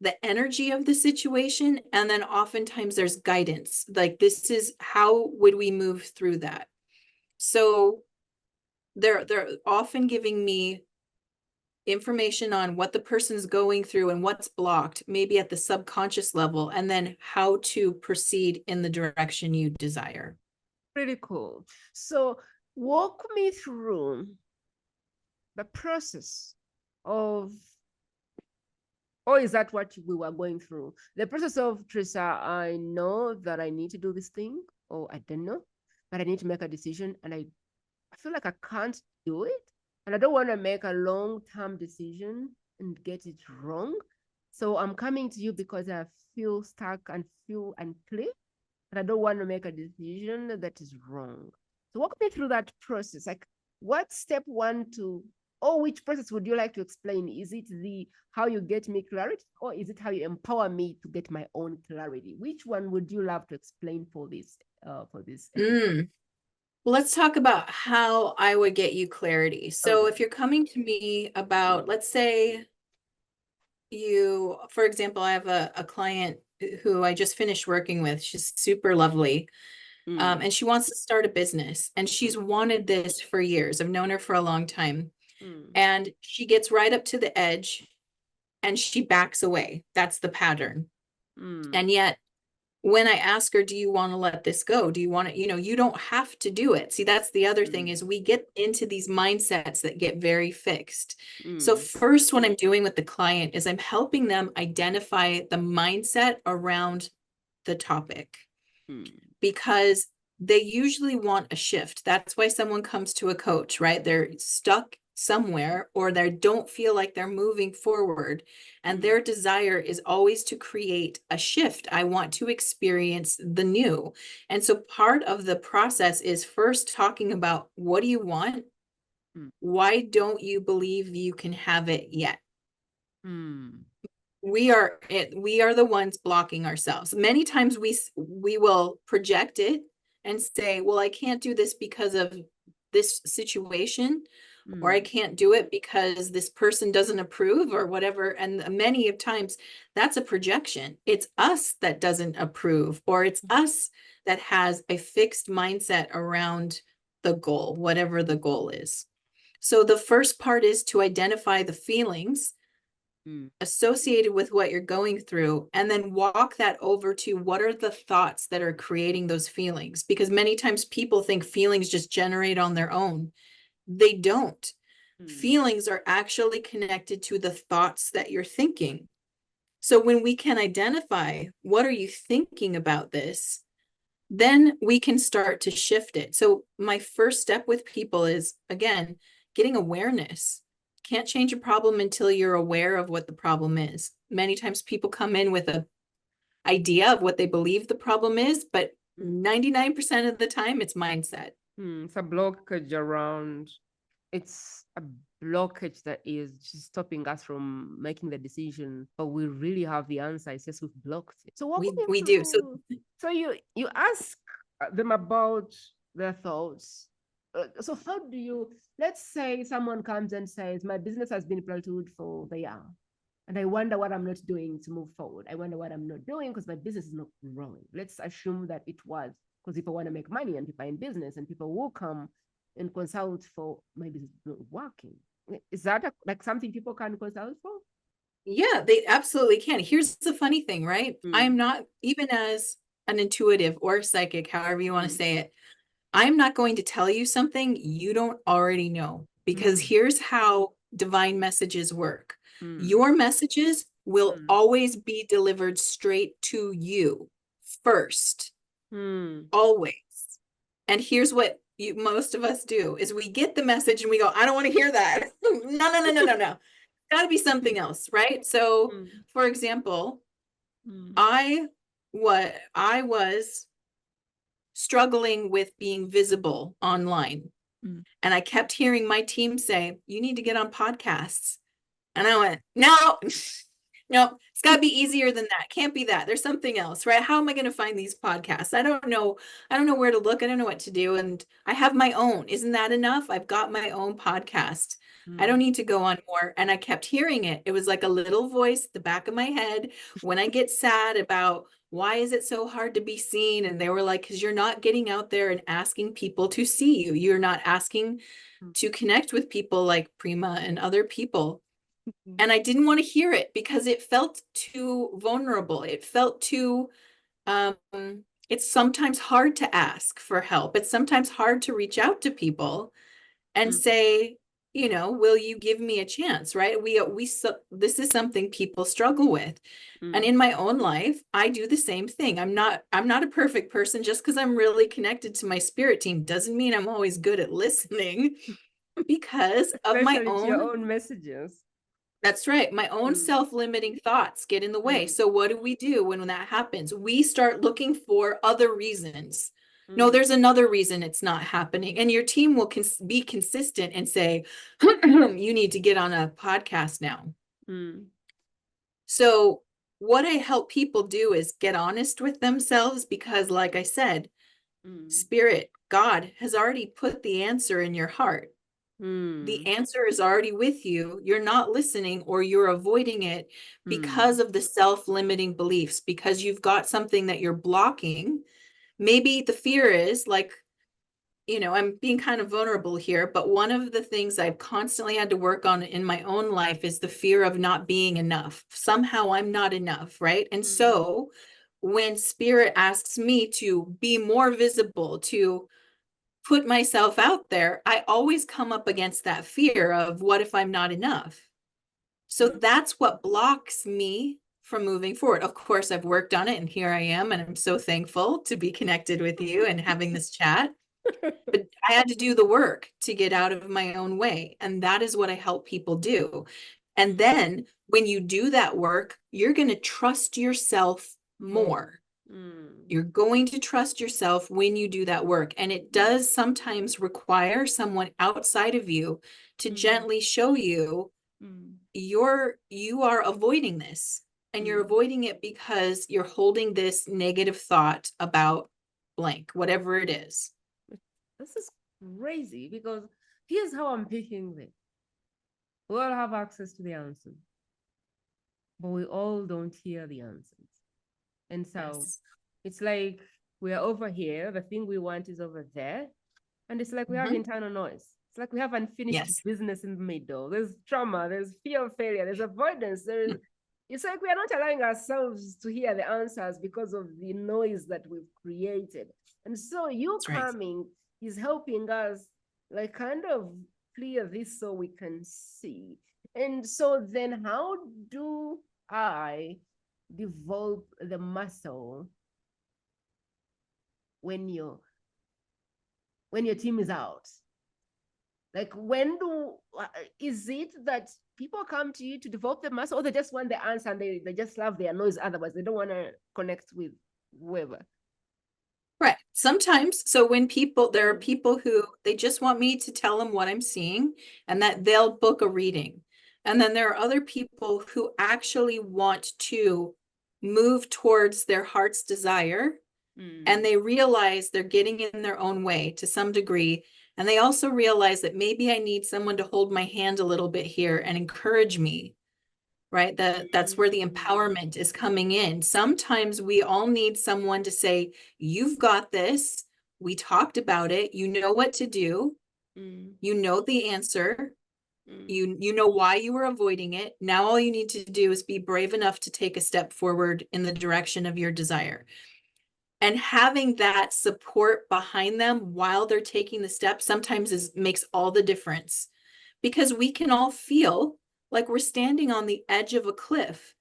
the energy of the situation, and then oftentimes there's guidance, like this is how would we move through that. So they're often giving me information on what the person's going through and what's blocked, maybe at the subconscious level, and then how to proceed in the direction you desire. Pretty cool. So walk me through the process of, or is that what we were going through? The process of, Therese, I know that I need to do this thing, or I don't know, but I need to make a decision, and I feel like I can't do it. And I don't want to make a long-term decision and get it wrong. So I'm coming to you because I feel stuck and feel unclear. And I don't want to make a decision that is wrong. So walk me through that process. Like, what's step 1 to Or which process would you like to explain? Is it the how you get me clarity, or is it how you empower me to get my own clarity? Which one would you love to explain for this episode? Mm. Well, let's talk about how I would get you clarity. So Okay. if you're coming to me about, let's say you, for example, I have a client who I just finished working with. She's super lovely. Mm, And she wants to start a business, and mm, she's wanted this for years. I've known her for a long time. mm, And she gets right up to the edge and she backs away. That's the pattern. mm, And yet, when I ask her, do you want to let this go? Do you want to, you don't have to do it. See, that's the other thing, is mm, we get into these mindsets that get very fixed. So mm, first, what I'm doing with the client is I'm helping them identify the mindset around the topic, mm, because they usually want a shift. That's why someone comes to a coach, right? They're stuck somewhere, or they don't feel like they're moving forward. And mm, their desire is always to create a shift. I want to experience the new. And so part of the process is first talking about, what do you want? mm, Why don't you believe you can have it yet? mm, We are the ones blocking ourselves. Many times we will project it and say, well, I can't do this because of this situation, or I mm, can't do it because this person doesn't approve, or whatever. And many of times that's a projection. It's us that doesn't approve, or it's us that has a fixed mindset around the goal, whatever the goal is. So the first part is to identify the feelings mm, associated with what you're going through, and then walk that over to, what are the thoughts that are creating those feelings? Because many times people think feelings just generate on their own. They don't. mm, Feelings are actually connected to the thoughts that you're thinking. So when we can identify, what are you thinking about this, then we can start to shift it. So my first step with people is, again, getting awareness. Can't change a problem until you're aware of what the problem is. Many times people come in with a idea of what they believe the problem is, but mm, 99% of the time it's mindset. mm. It's a blockage around. It's a blockage that is just stopping us from making the decision, but we really have the answer. It's just we've blocked it. So walk me We do. So through. So you ask them about their thoughts. So how do you? Let's say someone comes and says, "My business has been plateaued for the year, and I wonder what I'm not doing to move forward. I wonder what I'm not doing because my business is not growing." Let's assume that it was because people want to make money and people are in business and people will come and consult for my business not working. Is that like something people can consult for? yeah, they absolutely can. Here's the funny thing, right? I'm Mm, not, even as an intuitive or psychic, however you want to mm, say it, I'm not going to tell you something you don't already know, because mm, here's how divine messages work. mm, Your messages will mm, always be delivered straight to you first, mm, always. And here's what most of us do is, we get the message and we go, I don't want to hear that. No. Gotta be something else, right? So, mm, for example, mm, I was struggling with being visible online. mm, And I kept hearing my team say, you need to get on podcasts. And I went, no, no, it's got to be easier than that. Can't be that. There's something else, right? How am I going to find these podcasts? I don't know. I don't know where to look. I don't know what to do. And I have my own. Isn't that enough? I've got my own podcast. I don't mm, need to go on more. And I kept hearing it. It was like a little voice at the back of my head when I get sad about, why is it so hard to be seen? And they were like, because you're not getting out there and asking people to see you. You're not asking mm, to connect with people like Prima and other people. mm, And I didn't want to hear it because it felt too vulnerable. It felt too, um, it's sometimes hard to ask for help. It's sometimes hard to reach out to people and mm, say, will you give me a chance, right? This is something people struggle with. And mm, in my own life, I do the same thing. I'm not a perfect person. Just because I'm really connected to my spirit team doesn't mean I'm always good at listening, because of my especially to your own. own messages. That's right. My own Mm, self-limiting thoughts get in the way. mm, So what do we do when that happens? We start looking for other reasons No, Mm, there's another reason it's not happening. And your team will be consistent and say, you need to get on a podcast now. mm, So what I help people do is get honest with themselves because, like I said, mm, Spirit, God has already put the answer in your heart. The mm, answer is already with you. You're not listening or you're avoiding it mm, because of the self-limiting beliefs, because you've got something that you're blocking. Maybe the fear is like, I'm being kind of vulnerable here, but one of the things I've constantly had to work on in my own life is the fear of not being enough. Somehow I'm not enough, right? And mm, so when Spirit asks me to be more visible, to put myself out there, I always come up against that fear of what if I'm not enough? So mm. that's what blocks me from moving forward. Of course, I've worked on it and here I am, and I'm so thankful to be connected with you and having this chat. But I had to do the work to get out of my own way. And that is what I help people do. And Mm, then when you do that work, you're going to trust yourself more. more. Mm, You're going to trust yourself when you do that work. And it does sometimes require someone outside of you to mm, gently show you mm, you are avoiding this. And you're mm. avoiding it because you're holding this negative thought about blank, whatever it is. This is crazy because here's how I'm picking this. We all have access to the answers, but we all don't hear the answers. And so Yes. it's like we're over here, the thing we want is over there. And it's like we have Mhm. internal noise. It's like we have unfinished Yes. business in the middle. There's trauma, there's fear of failure, there's avoidance. It's like we are not allowing ourselves to hear the answers because of the noise that we've created. And so you That's right. coming is helping us like kind of clear this so we can see. And so then how do I develop the muscle when you when your team is out? Like, when is it that people come to you to develop the muscle, or they just want the answer and they just love their noise? Otherwise, they don't want to connect with whoever. Right. Sometimes, so when there are Mm, people who they just want me to tell them what I'm seeing and that they'll book a reading. And then there are other people who actually want to move towards their heart's desire and mm, they realize they're getting in their own way to some degree. And they also realize that maybe I need someone to hold my hand a little bit here and encourage me, right? That's where the mm, empowerment is coming in. Sometimes we all need someone to say, you've got this. We talked about it. You know what to do. mm, You know the answer. mm, You know why you were avoiding it. Now all you need to do is be brave enough to take a step forward in the direction of your desire. And having that support behind them while they're taking the step sometimes makes all the difference, because we can all feel like we're standing on the edge of a cliff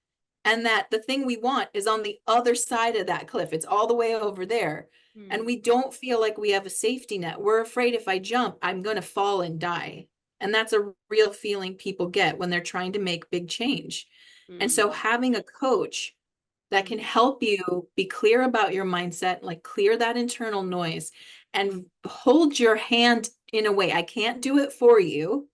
and that the thing we want is on the other side of that cliff. It's all the way over there. And we mm, don't feel like we have a safety net. We're afraid if I jump, I'm going to fall and die. And that's a real feeling people get when they're trying to make big change. And so mm, having a coach that can mm, help you be clear about your mindset, like clear that internal noise and hold your hand in a way. I can't do it for you,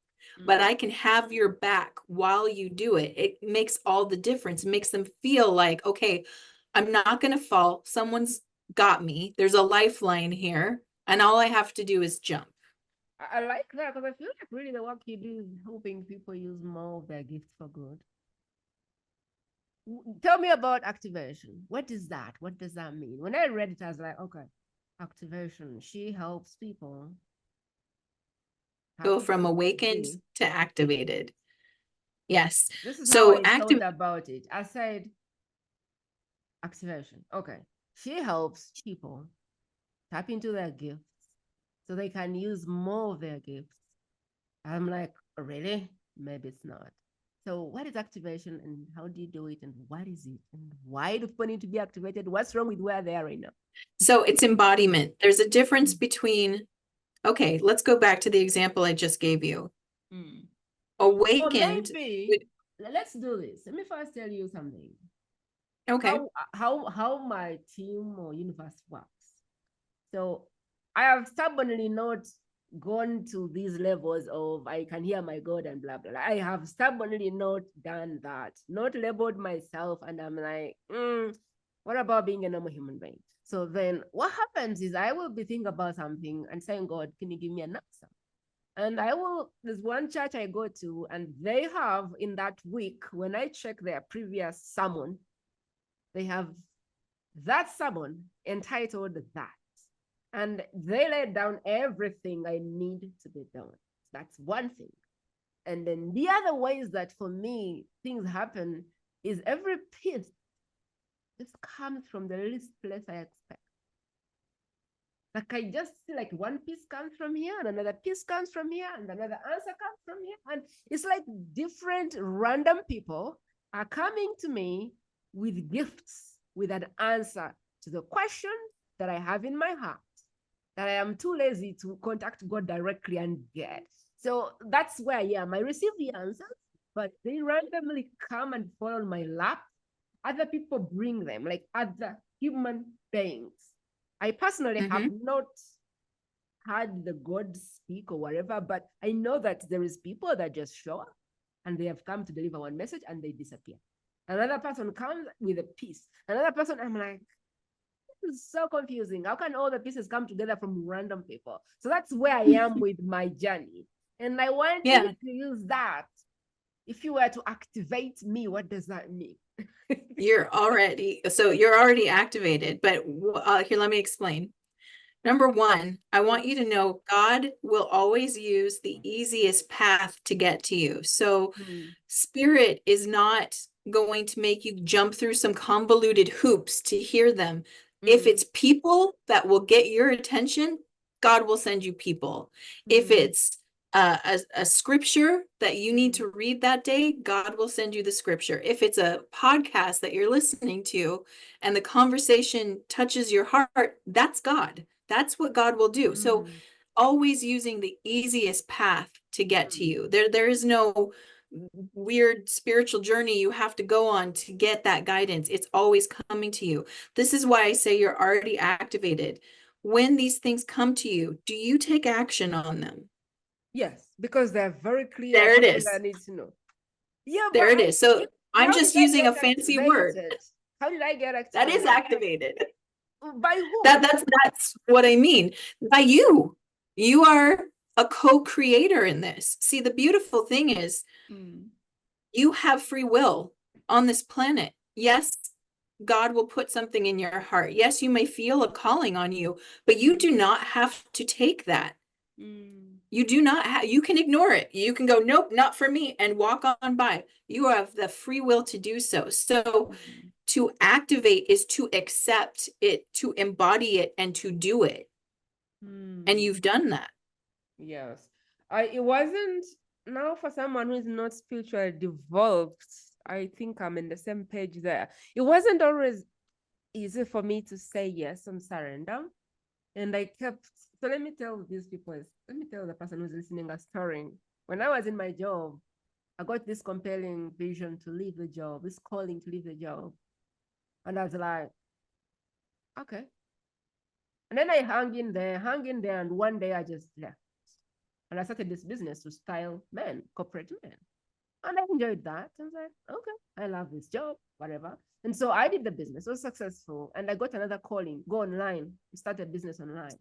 but mm. I can have your back while you do it. It makes all the difference. It makes them feel like, okay, I'm not going to fall. Someone's got me. There's a lifeline here. And all I have to do is jump. I like that because I feel like really the work you do is helping people use more of their gifts for good. Tell me about activation. What is that? What does that mean? When I read it, I was like, okay, activation. She helps people tap Go from into their awakened gift. to activated. Yes. This is how So I active. thought about it. I said activation. Okay. She helps people tap into their gifts so they can use more of their gifts. I'm like, really? Maybe it's not. So, what is activation and how do you do it? And what is it? And why do people need to be activated? What's wrong with where they are right now? So it's embodiment. There's a difference between, okay, let's go back to the example I just gave you. Mm. Or Awakened. maybe let's do this. Let me first tell you something. Okay. How my team or universe works. So I have stubbornly not gone to these levels of I can hear my God and blah, blah, blah. I have stubbornly not done that, not labeled myself. And I'm like, what about being a normal human being? So then what happens is I will be thinking about something and saying, God, can you give me an answer? And there's one church I go to, and they have in that week, when I check their previous sermon, they have that sermon entitled that. And they laid down everything I need to be done. That's one thing. And then the other ways that for me things happen is every piece just comes from the least place I expect. Like I just see like one piece comes from here and another piece comes from here and another answer comes from here. And it's like different random people are coming to me with gifts, with an answer to the question that I have in my heart that I am too lazy to contact God directly and get. So that's where I am. I receive the answers, but they randomly come and fall on my lap. Other people bring them, like other human beings. I personally have not had the God speak or whatever, but I know that there is people that just show up and they have come to deliver one message and they disappear. Another person comes with a piece. Another person, I'm like, this is so confusing. How can all the pieces come together from random people? So that's where I am with my journey. And I want you to use that. If you were to activate me, what does that mean? You're already activated, but here, let me explain. Number one, I want you to know God will always use the easiest path to get to you. So Spirit is not going to make you jump through some convoluted hoops to hear them. If it's people that will get your attention, God will send you people. If it's a scripture that you need to read that day, God will send you the scripture. If it's a podcast that you're listening to and the conversation touches your heart, that's God. That's what God will do. So always using the easiest path to get to you. There is no weird spiritual journey you have to go on to get that guidance. It's always coming to you. This is why I say you're already activated. When these things come to you, do you take action on them? Yes, because they're very clear. There it Something is. I need to know. Yeah, there but it is. So I'm how did just I using get a fancy word. activated? How did I get That is activated? activated. By who? That's what I mean. By you. You are a co-creator in this. See, the beautiful thing is you have free will on this planet. Yes, God will put something in your heart. Yes, you may feel a calling on you, but you do not have to take that. You do not have, you can ignore it. You can go, nope, not for me, and walk on by. You have the free will to do so. So to activate is to accept it, to embody it, and to do it. And you've done that. Yes. It wasn't now for someone who is not spiritually developed. I think I'm in the same page there. It wasn't always easy for me to say yes and surrender. And I kept, so let me tell the person who's listening a story. When I was in my job, I got this compelling vision to leave the job, this calling to leave the job. And I was like, okay. And then I hung in there, and one day I just left. And I started this business to style men, corporate men. And I enjoyed that. I was like, okay, I love this job, whatever. And so I did the business, it was successful. And I got another calling, go online, start a business online.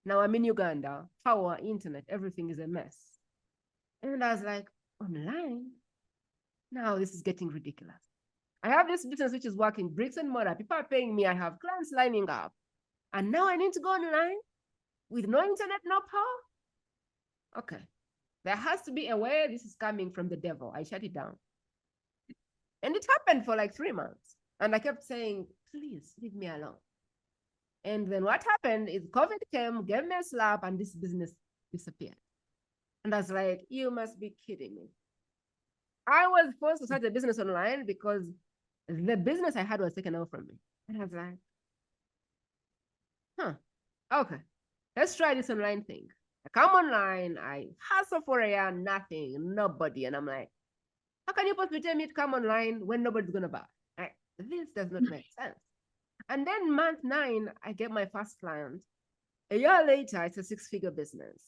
Now I'm in Uganda, power, internet, everything is a mess. And I was like, online? Now this is getting ridiculous. I have this business which is working bricks and mortar. People are paying me. I have clients lining up. And now I need to go online with no internet, no power. Okay. There has to be a way this is coming from the devil. I shut it down. And it happened for like 3 months. And I kept saying, please leave me alone. And then what happened is COVID came, gave me a slap, and this business disappeared. And I was like, you must be kidding me. I was forced to start a business online because the business I had was taken away from me. And I was like, okay, let's try this online thing. I come online, I hustle for a year, nothing, nobody. And I'm like, how can you possibly tell me to come online when nobody's going to buy? This does not make sense. And then month 9, I get my first client. A year later, it's a 6-figure business.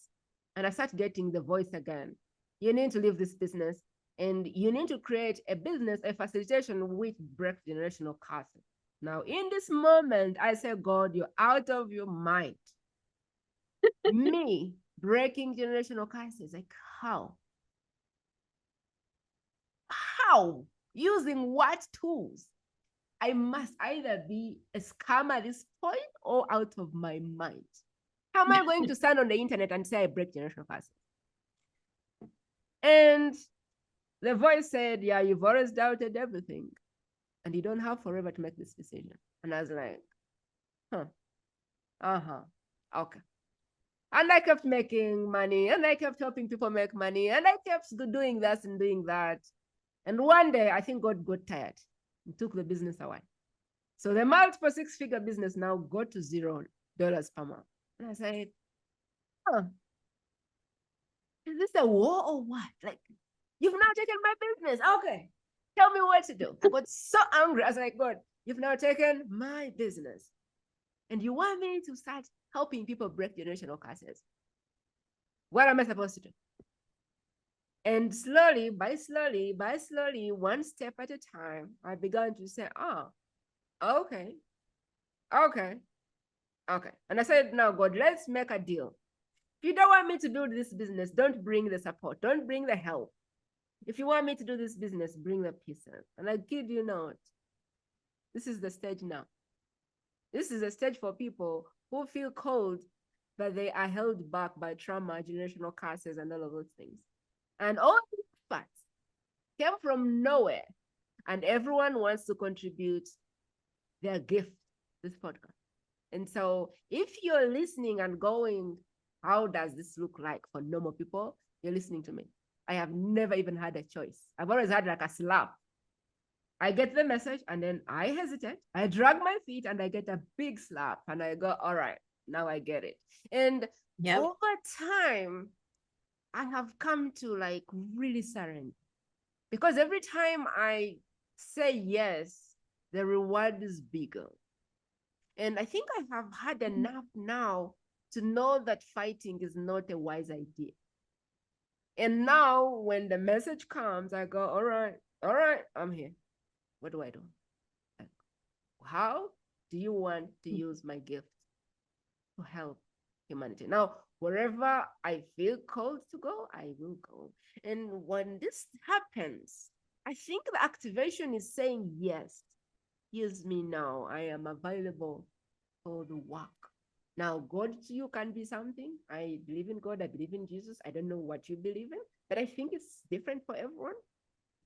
And I start getting the voice again. You need to leave this business and you need to create a business, a facilitation which breaks generational curses. Now, in this moment, I say, God, you're out of your mind. Me breaking generational curses, like how? How? Using what tools? I must either be a scam at this point or out of my mind. How am I going to stand on the internet and say I break generational curses? And the voice said, yeah, you've always doubted everything and you don't have forever to make this decision. And I was like, okay. And I kept making money and I kept helping people make money and I kept doing this and doing that. And one day, I think God got tired and took the business away. So the multiple 6-figure business now got to $0 per month. And I said, is this a war or what? Like, you've now taken my business. Okay, tell me what to do. I got so angry. I was like, God, you've now taken my business. And you want me to start helping people break generational curses. What am I supposed to do? And slowly, by slowly, one step at a time, I began to say, okay. And I said, now, God, let's make a deal. If you don't want me to do this business, don't bring the support. Don't bring the help. If you want me to do this business, bring the pieces. And I kid you not, this is the stage now. This is a stage for people who feel cold, but they are held back by trauma, generational curses, and all of those things. And all these facts came from nowhere. And everyone wants to contribute their gift to this podcast. And so if you're listening and going, how does this look like for normal people? You're listening to me. I have never even had a choice. I've always had like a slap. I get the message and then I hesitate. I drag my feet and I get a big slap and I go, all right, now I get it. And over time, I have come to like really surrender. Because every time I say yes, the reward is bigger. And I think I have had enough now to know that fighting is not a wise idea. And now when the message comes, I go, all right, I'm here. What do I do? Like, how do you want to use my gift to help humanity? Now, wherever I feel called to go, I will go. And when this happens, I think the activation is saying, yes, use me now. I am available for the work. Now, God to you can be something. I believe in God. I believe in Jesus. I don't know what you believe in, but I think it's different for everyone.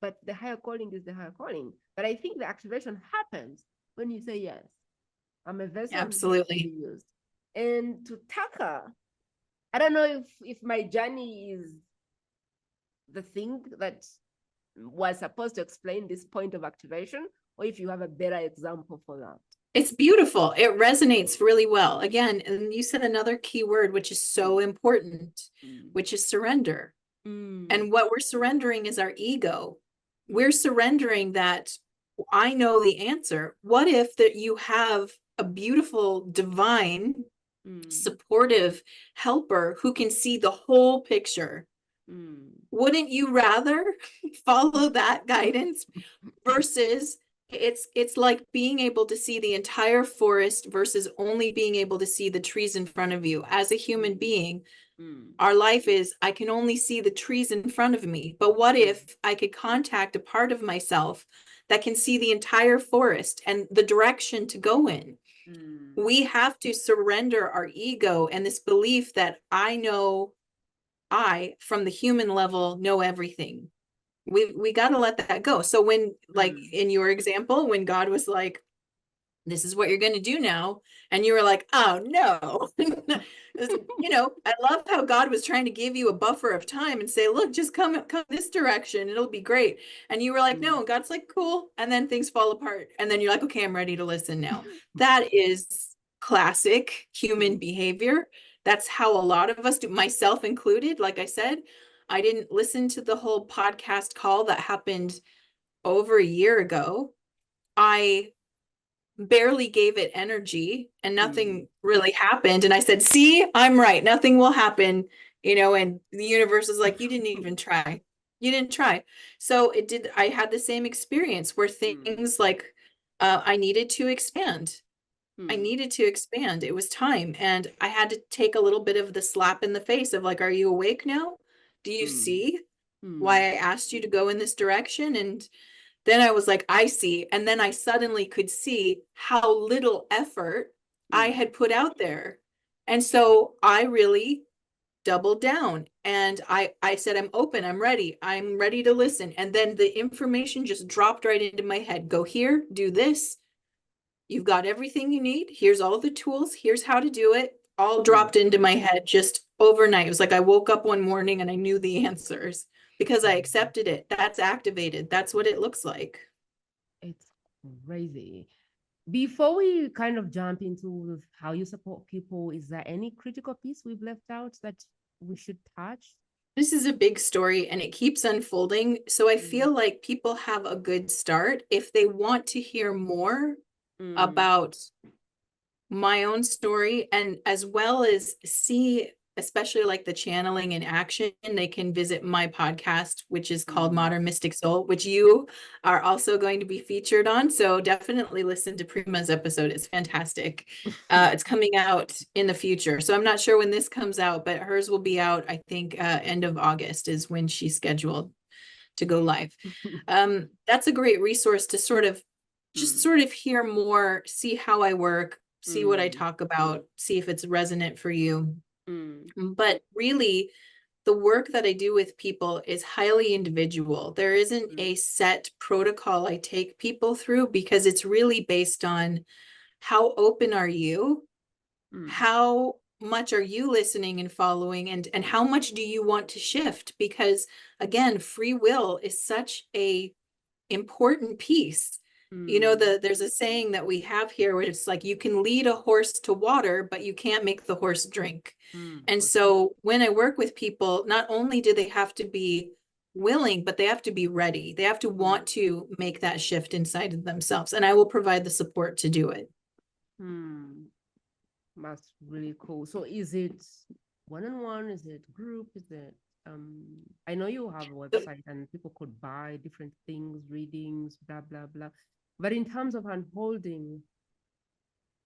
But the higher calling is the higher calling. But I think the activation happens when you say yes. I'm a vessel. Absolutely. To be used. And to Taka, I don't know if my journey is the thing that was supposed to explain this point of activation, or if you have a better example for that. It's beautiful. It resonates really well. Again, and you said another key word, which is so important, which is surrender. And what we're surrendering is our ego. We're surrendering that I know the answer. What if that you have a beautiful, divine, supportive helper who can see the whole picture? Wouldn't you rather follow that guidance versus it's like being able to see the entire forest versus only being able to see the trees in front of you? As a human being, our life is, I can only see the trees in front of me. But what if I could contact a part of myself that can see the entire forest and the direction to go in? We have to surrender our ego and this belief that I, from the human level, know everything. We got to let that go. So when, like in your example, when God was like, this is what you're going to do now, and you were like, oh no. I love how God was trying to give you a buffer of time and say, look, just come this direction, it'll be great. And you were like, no, and God's like, cool. And then things fall apart, and then you're like, okay, I'm ready to listen now. That is classic human behavior. That's how a lot of us do, myself included. Like I said, I didn't listen to the whole podcast call that happened over a year ago. I barely gave it energy and nothing really happened. And I said, see, I'm right. Nothing will happen, and the universe is like, you didn't even try. You didn't try. So it did. I had the same experience where things like I needed to expand. I needed to expand. It was time. And I had to take a little bit of the slap in the face of like, are you awake now? Do you see why I asked you to go in this direction? And then I was like, I see. And then I suddenly could see how little effort I had put out there. And so I really doubled down and I said, I'm ready to listen. And then the information just dropped right into my head. Go here, do this. You've got everything you need. Here's all the tools. Here's how to do it. All dropped into my head just overnight. It was like I woke up one morning and I knew the answers because I accepted it. That's activated. That's what it looks like. It's crazy. Before we kind of jump into how you support people, is there any critical piece we've left out that we should touch? This is a big story and it keeps unfolding. So I feel like people have a good start if they want to hear more about my own story, and as well as see, especially like the channeling in action, they can visit my podcast, which is called Modern Mystic Soul, which you are also going to be featured on. So definitely listen to Prima's episode. It's fantastic. It's coming out in the future. So I'm not sure when this comes out, but hers will be out, I think, end of August is when she's scheduled to go live. That's a great resource to sort of hear more, see how I work, see what I talk about, see if it's resonant for you. But really, the work that I do with people is highly individual. There isn't a set protocol I take people through because it's really based on how open are you? How much are you listening and following, and how much do you want to shift? Because again, free will is such a important piece. There's a saying that we have here where it's like you can lead a horse to water, but you can't make the horse drink. And so when I work with people, not only do they have to be willing, but they have to be ready. They have to want to make that shift inside of themselves. And I will provide the support to do it. That's really cool. So is it one-on-one? Is it group? Is it I know you have a website and people could buy different things, readings, blah blah blah. But in terms of unfolding,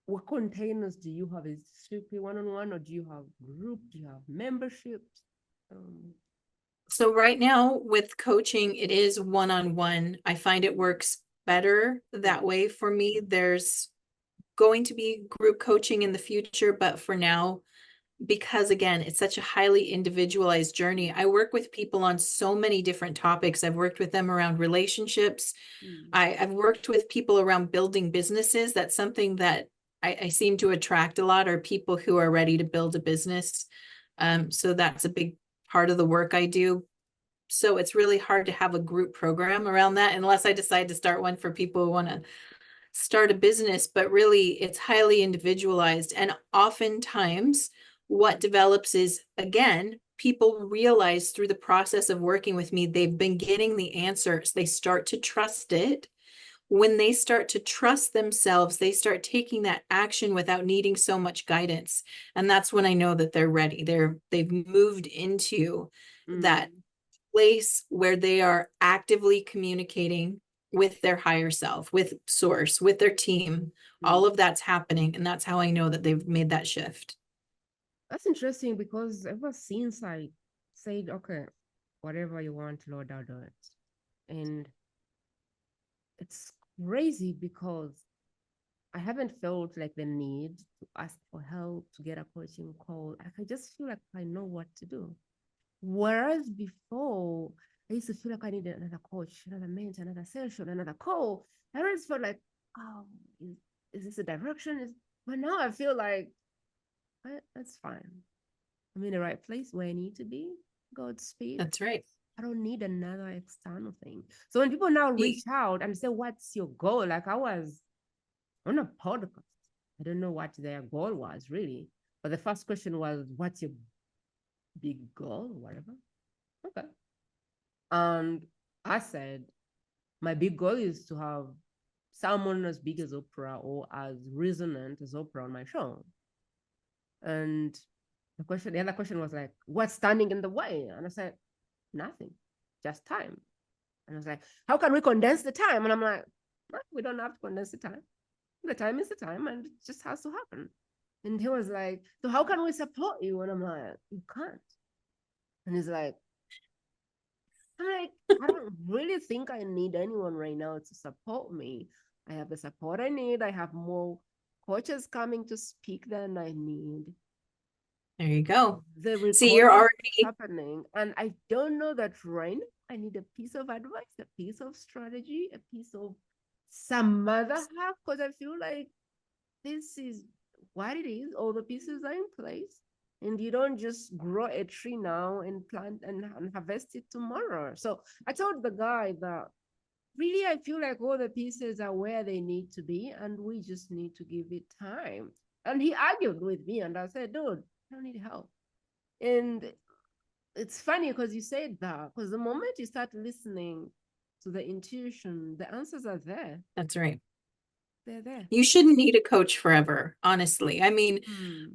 what containers do you have? Is it strictly one-on-one, or do you have group? Do you have memberships? So right now with coaching, it is one-on-one. I find it works better that way for me. There's going to be group coaching in the future, but for now, because again, it's such a highly individualized journey. I work with people on so many different topics. I've worked with them around relationships. I've worked with people around building businesses. That's something that I seem to attract a lot, are people who are ready to build a business. So that's a big part of the work I do. So it's really hard to have a group program around that unless I decide to start one for people who want to start a business, but really it's highly individualized. And oftentimes what develops is, again, people realize through the process of working with me, they've been getting the answers. They start to trust it. When they start to trust themselves, they start taking that action without needing so much guidance. And that's when I know that they're ready. They've moved into that place where they are actively communicating with their higher self, with source, with their team. All of that's happening. And that's how I know that they've made that shift. That's interesting because ever since I said, okay, whatever you want, Lord, I'll do it. And it's crazy because I haven't felt like the need to ask for help, to get a coaching call. I just feel like I know what to do. Whereas before, I used to feel like I needed another coach, another mentor, another session, another call. I always felt like, oh, is this a direction? But now I feel like, that's fine. I'm in the right place where I need to be. Godspeed. That's right. I don't need another external thing. So when people now reach out and say, what's your goal? Like I was on a podcast. I don't know what their goal was really. But the first question was, what's your big goal or whatever? Okay. And I said, my big goal is to have someone as big as Oprah or as resonant as Oprah on my show. And the other question was like, what's standing in the way? And I said, nothing, just time. And I was like, how can we condense the time? And I'm like, we don't have to condense the time. The time is the time, and it just has to happen. And he was like, so how can we support you? And I'm like, you can't. And he's like, I don't really think I need anyone right now to support me. I have the support I need. I have more coaches coming to speak than I need. There you go. The See, you're recording already is happening. And I don't know that right now I need a piece of advice, a piece of strategy, a piece of some other hack, because I feel like this is what it is. All the pieces are in place. And you don't just grow a tree now and plant and harvest it tomorrow. So I told the guy that really I feel like all the pieces are where they need to be, and we just need to give it time. And he argued with me, and I said, dude, I don't need help. And it's funny because you said that, because the moment you start listening to the intuition, the answers are there. That's right. They're there. You shouldn't need a coach forever, honestly. I mean,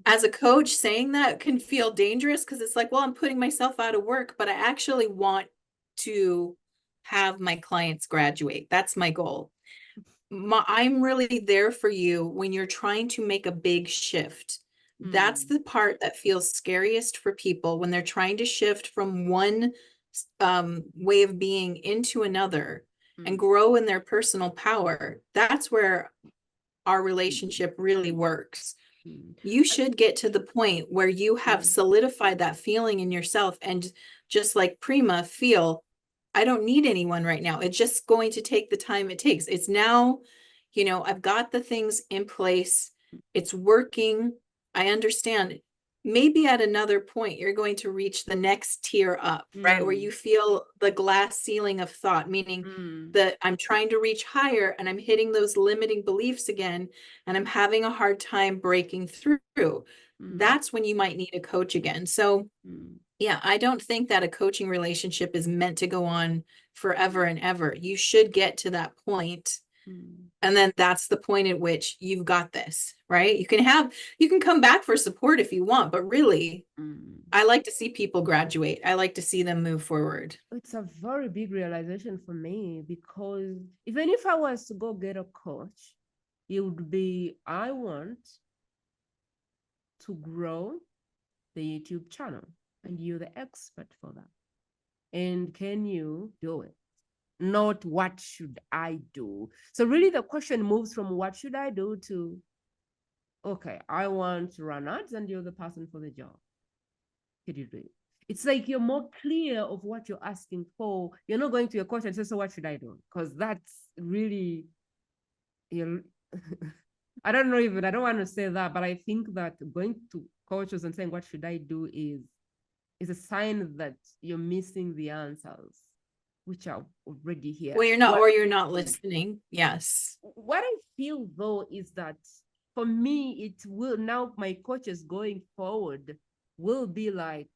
as a coach, saying that can feel dangerous because it's like, well, I'm putting myself out of work, but I actually want to have my clients graduate. That's my goal. I'm really there for you when you're trying to make a big shift. That's the part that feels scariest for people when they're trying to shift from one way of being into another and grow in their personal power. That's where our relationship really works. You should get to the point where you have solidified that feeling in yourself and just like Prima feel, I don't need anyone right now. It's just going to take the time it takes. It's now, I've got the things in place. It's working. I understand. Maybe at another point, you're going to reach the next tier up, right? Where you feel the glass ceiling of thought, meaning that I'm trying to reach higher and I'm hitting those limiting beliefs again, and I'm having a hard time breaking through. That's when you might need a coach again. So yeah, I don't think that a coaching relationship is meant to go on forever and ever. You should get to that point. And then that's the point at which you've got this, right? You can come back for support if you want, but really, I like to see people graduate. I like to see them move forward. It's a very big realization for me, because even if I was to go get a coach, it would be, I want to grow the YouTube channel, and you're the expert for that. And can you do it? Not what should I do? So really the question moves from what should I do to, okay, I want to run ads and you're the person for the job. Can you do it? It's like you're more clear of what you're asking for. You're not going to your coach and say, so what should I do? Because that's really, I don't know even, I don't want to say that, but I think that going to coaches and saying, what should I do is a sign that you're missing the answers, which are already here. Well, you're not listening. Yes. What I feel though is that for me, it will now, my coaches going forward will be like,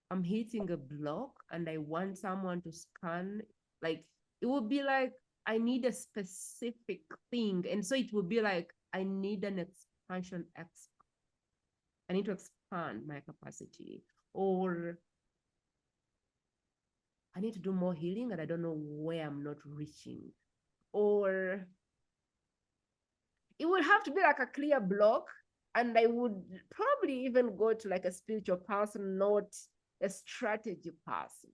I'm hitting a block and I want someone to scan, like, it will be like, I need a specific thing. And so it will be like, I need an expansion expert. I need to expand my capacity, or I need to do more healing and I don't know where I'm not reaching. Or it would have to be like a clear block, and I would probably even go to like a spiritual person, not a strategy person.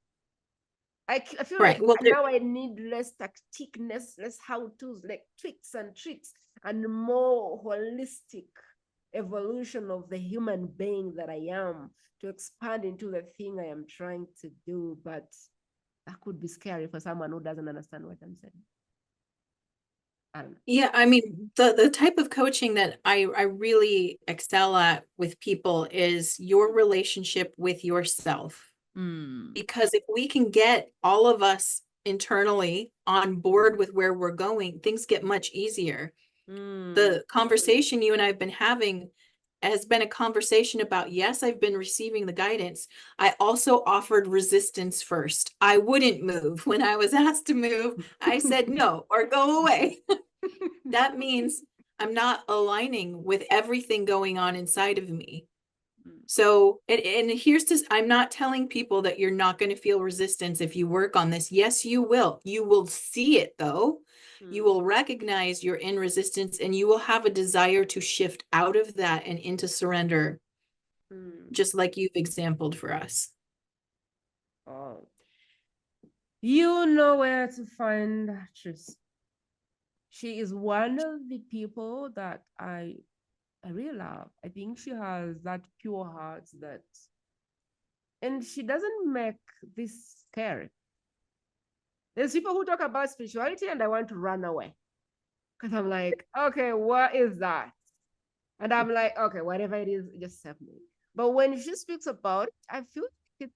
I feel Right. like Well, now I need less tacticness, less how-tos, like tricks, and more holistic evolution of the human being that I am to expand into the thing I am trying to do. But that could be scary for someone who doesn't understand what I'm saying. I don't know. Yeah, I mean, the type of coaching that I really excel at with people is your relationship with yourself. Because if we can get all of us internally on board with where we're going, things get much easier. The conversation you and I have been having has been a conversation about, yes, I've been receiving the guidance. I also offered resistance first. I wouldn't move. When I was asked to move, I said no or go away. That means I'm not aligning with everything going on inside of me. So, and here's to, I'm not telling people that you're not going to feel resistance if you work on this. Yes, you will. You will see it though. You will recognize you're in resistance and you will have a desire to shift out of that and into surrender, just like you've exampled for us. Oh, you know where to find Therese. She is one of the people that I really love. I think she has that pure heart that, and she doesn't make this scary. There's people who talk about spirituality and I want to run away because I'm like, okay, what is that? And I'm like, okay, whatever it is, just serve me. But when she speaks about it, I feel like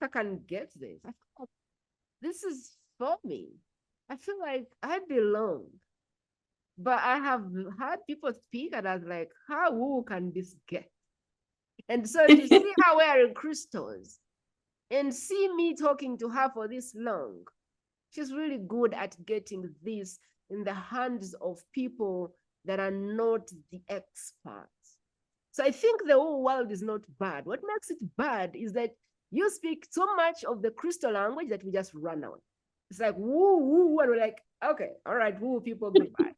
I can get this. I feel like this is for me. I feel like I belong. But I have heard people speak and I was like, how woo can this get? And so to see her wearing crystals and see me talking to her for this long, she's really good at getting this in the hands of people that are not the experts. So I think the whole world is not bad. What makes it bad is that you speak so much of the crystal language that we just run away. It's like woo, woo, and we're like, okay, all right, woo, people, goodbye.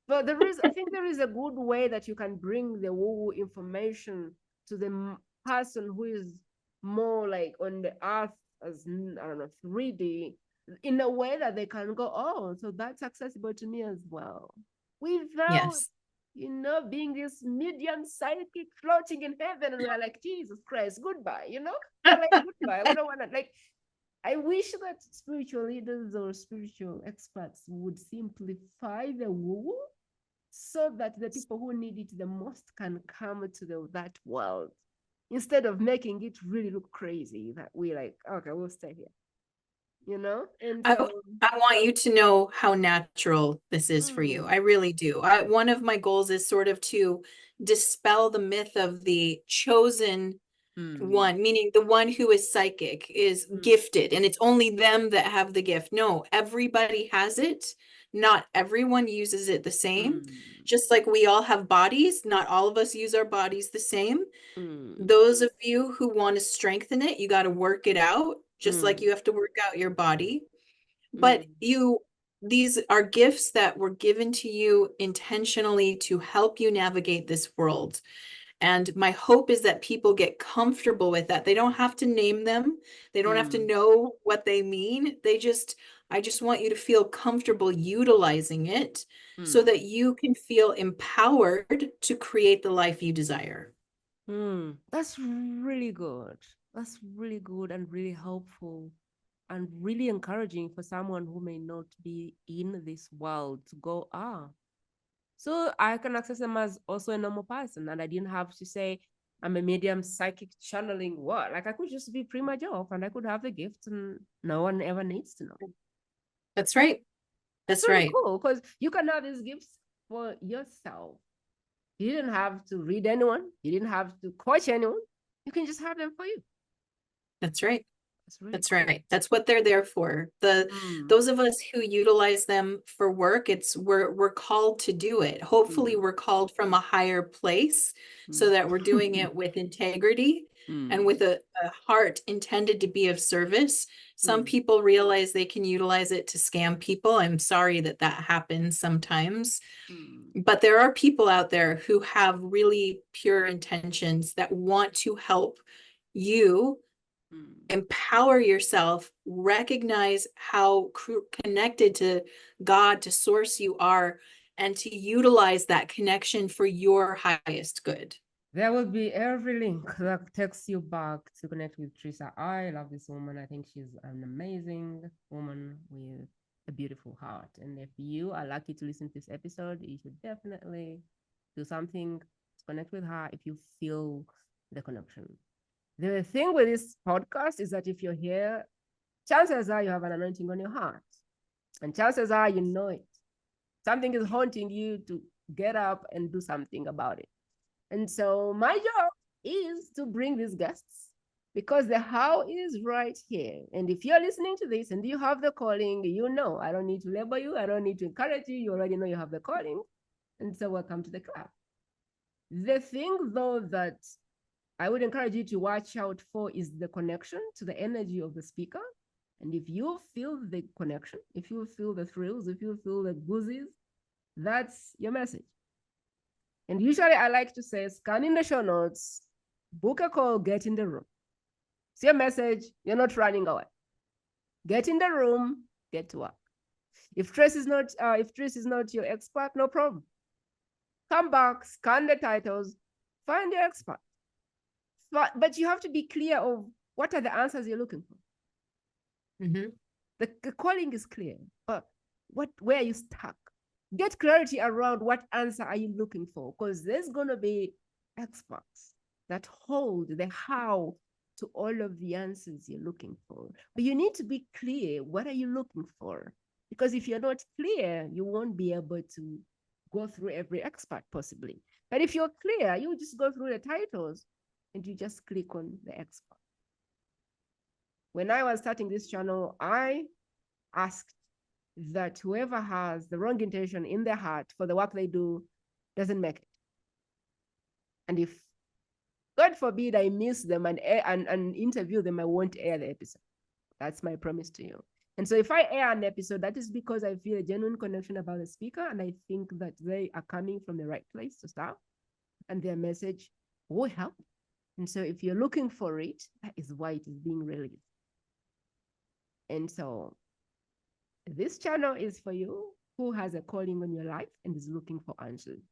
But I think there is a good way that you can bring the woo information to the person who is more like on the earth as, I don't know, 3D, in a way that they can go, oh, so that's accessible to me as well. Without, Yes. being this medium psychic floating in heaven, and we're like, Jesus Christ, goodbye, We're like, goodbye. We don't want to, like, I wish that spiritual leaders or spiritual experts would simplify the woo so that the people who need it the most can come to that world instead of making it really look crazy that we like, okay, we'll stay here, And I, so, I want you to know how natural this is for you. I really do. One of my goals is sort of to dispel the myth of the chosen one, meaning the one who is psychic is gifted and it's only them that have the gift. No, everybody has it. Not everyone uses it the same. Just like we all have bodies, not all of us use our bodies the same. Those of you who want to strengthen it, you got to work it out, just like you have to work out your body. But these are gifts that were given to you intentionally to help you navigate this world. And my hope is that people get comfortable with that. They don't have to name them. They don't have to know what they mean. I just want you to feel comfortable utilizing it so that you can feel empowered to create the life you desire. That's really good. That's really good and really helpful and really encouraging for someone who may not be in this world to go, so I can access them as also a normal person. And I didn't have to say, I'm a medium psychic channeling what? Like I could just be Prima Jope and I could have the gift and no one ever needs to know. That's right. That's really right. cool because you can have these gifts for yourself. You didn't have to read anyone. You didn't have to coach anyone. You can just have them for you. That's right. That's cool. Right. That's what they're there for. Those of us who utilize them for work, we're called to do it. Hopefully we're called from a higher place so that we're doing it with integrity and with a heart intended to be of service. Some people realize they can utilize it to scam people. I'm sorry that happens sometimes. But there are people out there who have really pure intentions that want to help you empower yourself, recognize how connected to God, to source you are, and to utilize that connection for your highest good. There will be every link that takes you back to connect with Therese. I love this woman. I think she's an amazing woman with a beautiful heart. And if you are lucky to listen to this episode, you should definitely do something to connect with her if you feel the connection. The thing with this podcast is that if you're here, chances are you have an anointing on your heart. And chances are you know it. Something is haunting you to get up and do something about it. And so my job is to bring these guests because the how is right here. And if you're listening to this and you have the calling, you know, I don't need to label you. I don't need to encourage you. You already know you have the calling. And so welcome to the club. The thing though that I would encourage you to watch out for is the connection to the energy of the speaker. And if you feel the connection, if you feel the thrills, if you feel the goosies, that's your message. And usually I like to say, scan in the show notes, book a call, get in the room. See a message, you're not running away. Get in the room, get to work. If Therese is not your expert, no problem. Come back, scan the titles, find your expert. But you have to be clear of what are the answers you're looking for. Mm-hmm. The calling is clear, but where are you stuck? Get clarity around what answer are you looking for, because there's going to be experts that hold the how to all of the answers you're looking for. But you need to be clear, what are you looking for? Because if you're not clear, you won't be able to go through every expert possibly. But if you're clear, you just go through the titles and you just click on the expert. When I was starting this channel, I asked that whoever has the wrong intention in their heart for the work they do doesn't make it. And if, God forbid, I miss them and interview them, I won't air the episode. That's my promise to you. And so if I air an episode, that is because I feel a genuine connection about the speaker, and I think that they are coming from the right place to start, and their message will help. And so if you're looking for it, that is why it is being released. And so this channel is for you who has a calling on your life and is looking for answers.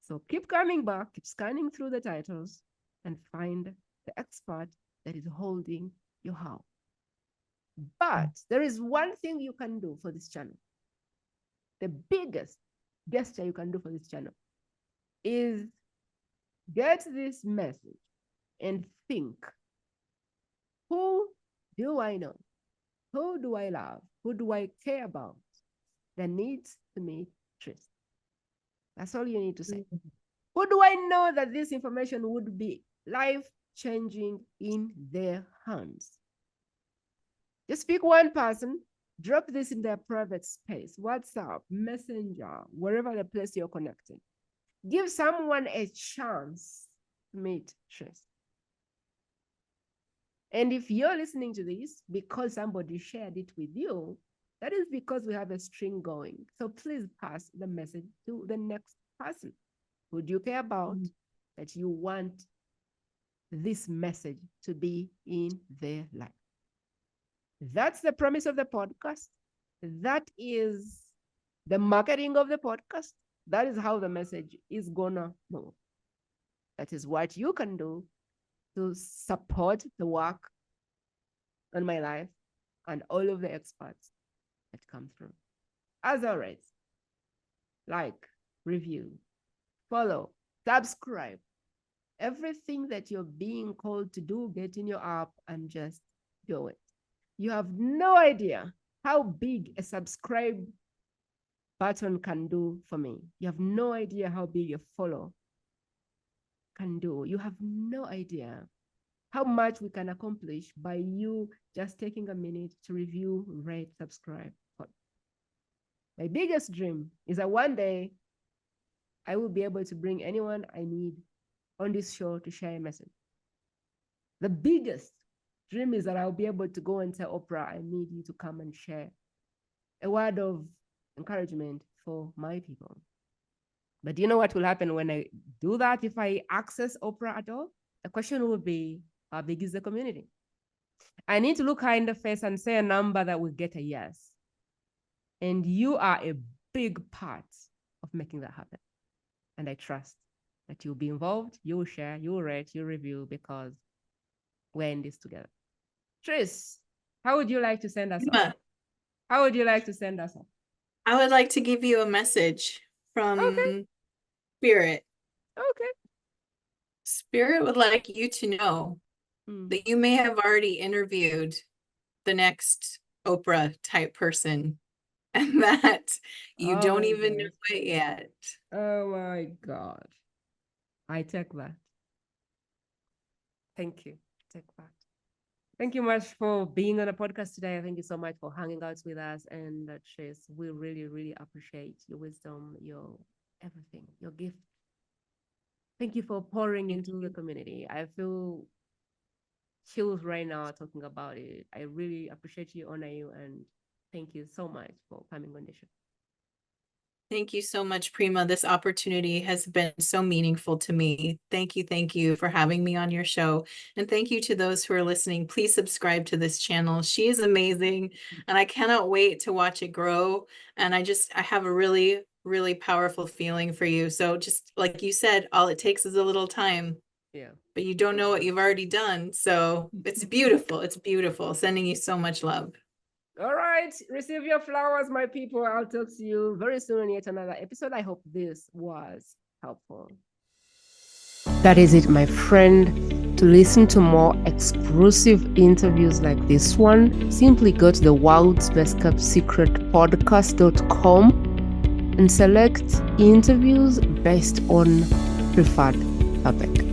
So keep coming back, keep scanning through the titles and find the expert that is holding your how. But there is one thing you can do for this channel. The biggest gesture you can do for this channel is get this message and think, who do I know? Who do I love? Who do I care about that needs to meet Therese? That's all you need to say. Who do I know that this information would be life-changing in their hands? Just pick one person, drop this in their private space, WhatsApp, Messenger, wherever the place you're connected. Give someone a chance to meet Therese. And if you're listening to this because somebody shared it with you, that is because we have a string going. So please pass the message to the next person who do you care about, that you want this message to be in their life. That's the premise of the podcast. That is the marketing of the podcast. That is how the message is gonna move. That is what you can do to support the work on my life and all of the experts that come through. As always, like, review, follow, subscribe. Everything that you're being called to do, get in your app and just do it. You have no idea how big a subscribe button can do for me. You have no idea how big a follow can do. You have no idea how much we can accomplish by you just taking a minute to review, rate, subscribe. My biggest dream is that one day I will be able to bring anyone I need on this show to share a message. The biggest dream is that I'll be able to go and tell Oprah, I need you to come and share a word of encouragement for my people. But do you know what will happen when I do that? If I access Oprah at all, the question will be, how big is the community? I need to look her in the face and say a number that will get a yes. And you are a big part of making that happen. And I trust that you'll be involved, you'll share, you'll rate, you'll review, because we're in this together. Therese, how would you like to send us off? How would you like to send us off? I would like to give you a message from Spirit. Okay. Spirit would like you to know that you may have already interviewed the next Oprah type person, and that you Oh don't my even know gosh. it yet. Oh my God. I take that. Thank you. Take that. Thank you much for being on the podcast today. Thank you so much for hanging out with us. And Trace, we really, really appreciate your wisdom, your everything, your gift. Thank you for pouring Thank into the you. community. I feel chills right now talking about it. I really appreciate you, honor you, and thank you so much for coming on the show. Thank you so much, Prima. This opportunity has been so meaningful to me. Thank you for having me on your show. And thank you to those who are listening. Please subscribe to this channel. She is amazing, and I cannot wait to watch it grow. And I have a really, really powerful feeling for you. So just like you said, all it takes is a little time, Yeah. but you don't know what you've already done. So it's beautiful. It's beautiful. Sending you so much love. All right. Receive your flowers, my people. I'll talk to you very soon in yet another episode. I hope this was helpful. That is it, my friend. To listen to more exclusive interviews like this one, simply go to the World's Best Kept Secret podcast.com and select interviews based on preferred topic.